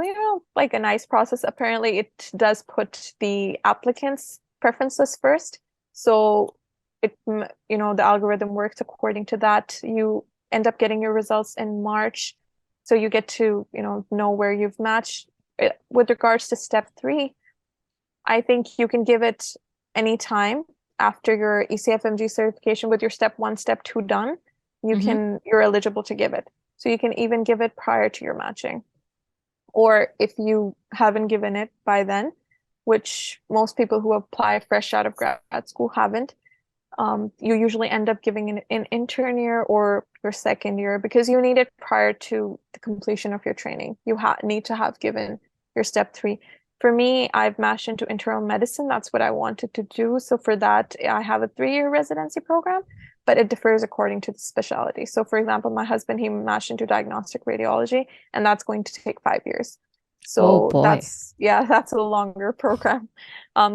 Speaker 2: like a nice process. Apparently, it does put the applicant's preference list first. So the algorithm works according to that. You end up getting your results in March. So you get to, know where you've matched. With regards to step three, I think you can give it any time after your ECFMG certification with your step one, step two done.
Speaker 1: Mm-hmm.
Speaker 2: You're eligible to give it. So you can even give it prior to your matching. Or if you haven't given it by then, which most people who apply fresh out of grad school haven't, you usually end up giving an intern year or your second year, because you need it prior to the completion of your training. You need to have given your step three. For me, I've matched into internal medicine. That's what I wanted to do. So for that, I have a 3-year residency program, but it differs according to the specialty. So for example, my husband, he matched into diagnostic radiology, and that's going to take 5 years.
Speaker 1: Oh
Speaker 2: So
Speaker 1: boy.
Speaker 2: yeah, that's a longer program.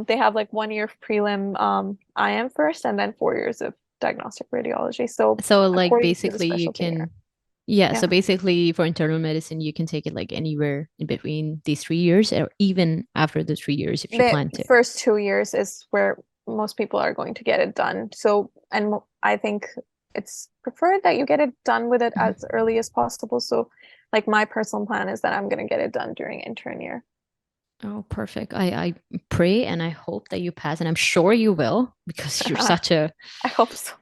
Speaker 2: They have like 1 year of prelim IM first, and then 4 years of diagnostic radiology. So
Speaker 1: So like
Speaker 2: according to the
Speaker 1: basically you
Speaker 2: specialty here.
Speaker 1: can, yeah,
Speaker 2: Yeah.
Speaker 1: so basically for internal medicine you can take it like anywhere in between these 3 years or even after the 3 years if you
Speaker 2: The
Speaker 1: plan to.
Speaker 2: first 2 years is where most people are going to get it done. So, and I think it's preferred that you get it done with it as
Speaker 1: Mhm.
Speaker 2: early as possible. So, like my personal plan is that I'm going to get it done during intern year.
Speaker 1: Oh, perfect. I pray and I hope that you pass, and I'm sure you will because you're such a,
Speaker 2: I hope so.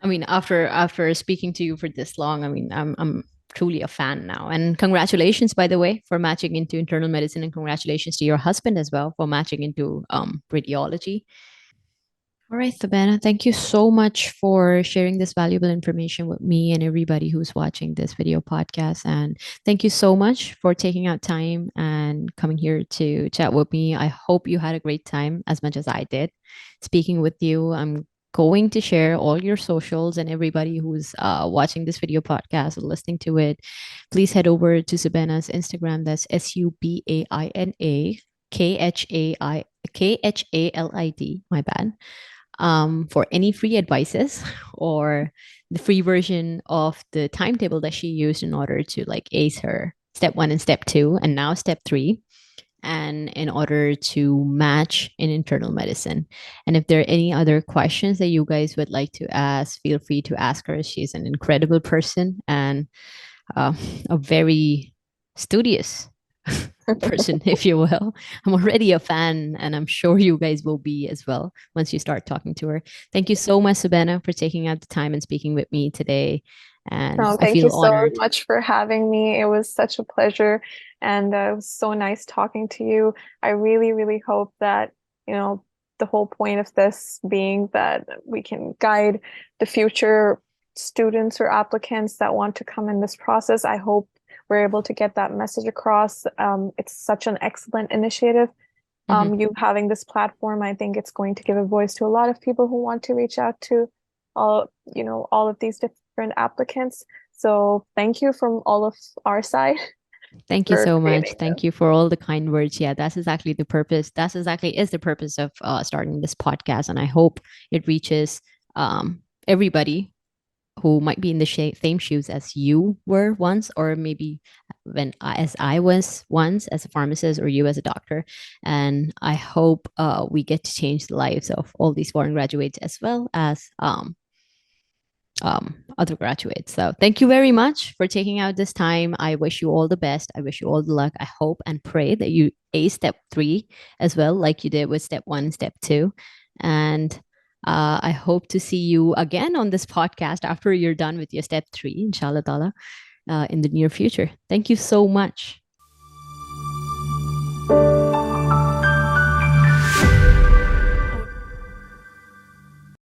Speaker 1: I mean, after speaking to you for this long, I mean, I'm truly a fan now. And congratulations, by the way, for matching into internal medicine, and congratulations to your husband as well for matching into radiology. All right, Sabana, thank you so much for sharing this valuable information with me and everybody who's watching this video podcast. And thank you so much for taking out time and coming here to chat with me. I hope you had a great time as much as I did speaking with you. I'm going to share all your socials, and everybody who's watching this video podcast or listening to it, please head over to Sabana's Instagram. That's SUBAINA KHAI KHALID. My bad, for any free advices or the free version of the timetable that she used in order to like ace her step one and step two, and now step three, and in order to match in internal medicine. And if there are any other questions that you guys would like to ask, feel free to ask her. She's an incredible person and uh, a very studious person, if you will. I'm already a fan, and I'm sure you guys will be as well once you start talking to her. Thank you so much, Sabina, for taking out the time and speaking with me today. And
Speaker 2: No,
Speaker 1: I
Speaker 2: thank you
Speaker 1: feel
Speaker 2: so
Speaker 1: honored.
Speaker 2: much for having me. It was such a pleasure, and it was so nice talking to you. I really, really hope that, you know, the whole point of this being that we can guide the future students or applicants that want to come in this process. I hope we're able to get that message across. It's such an excellent initiative.
Speaker 1: Mhm.
Speaker 2: You having this platform, I think it's going to give a voice to a lot of people who want to reach out to all of these different applicants. So thank you from all of our side
Speaker 1: Thank you
Speaker 2: for
Speaker 1: so much.
Speaker 2: creating this.
Speaker 1: Thank you for all the kind words. Yeah, that's exactly the purpose. That's exactly is the purpose of starting this podcast, and I hope it reaches everybody who might be in the same shoes as you were once, or maybe as I was once as a pharmacist, or you as a doctor. And I hope we get to change the lives of all these foreign graduates as well as other graduates. So thank you very much for taking out this time. I wish you all the best. I wish you all the luck. I hope and pray that you ace step three as well, like you did with step one and step two. And I hope to see you again on this podcast after you're done with your step three, inshallah ta'ala, in the near future. Thank you so much.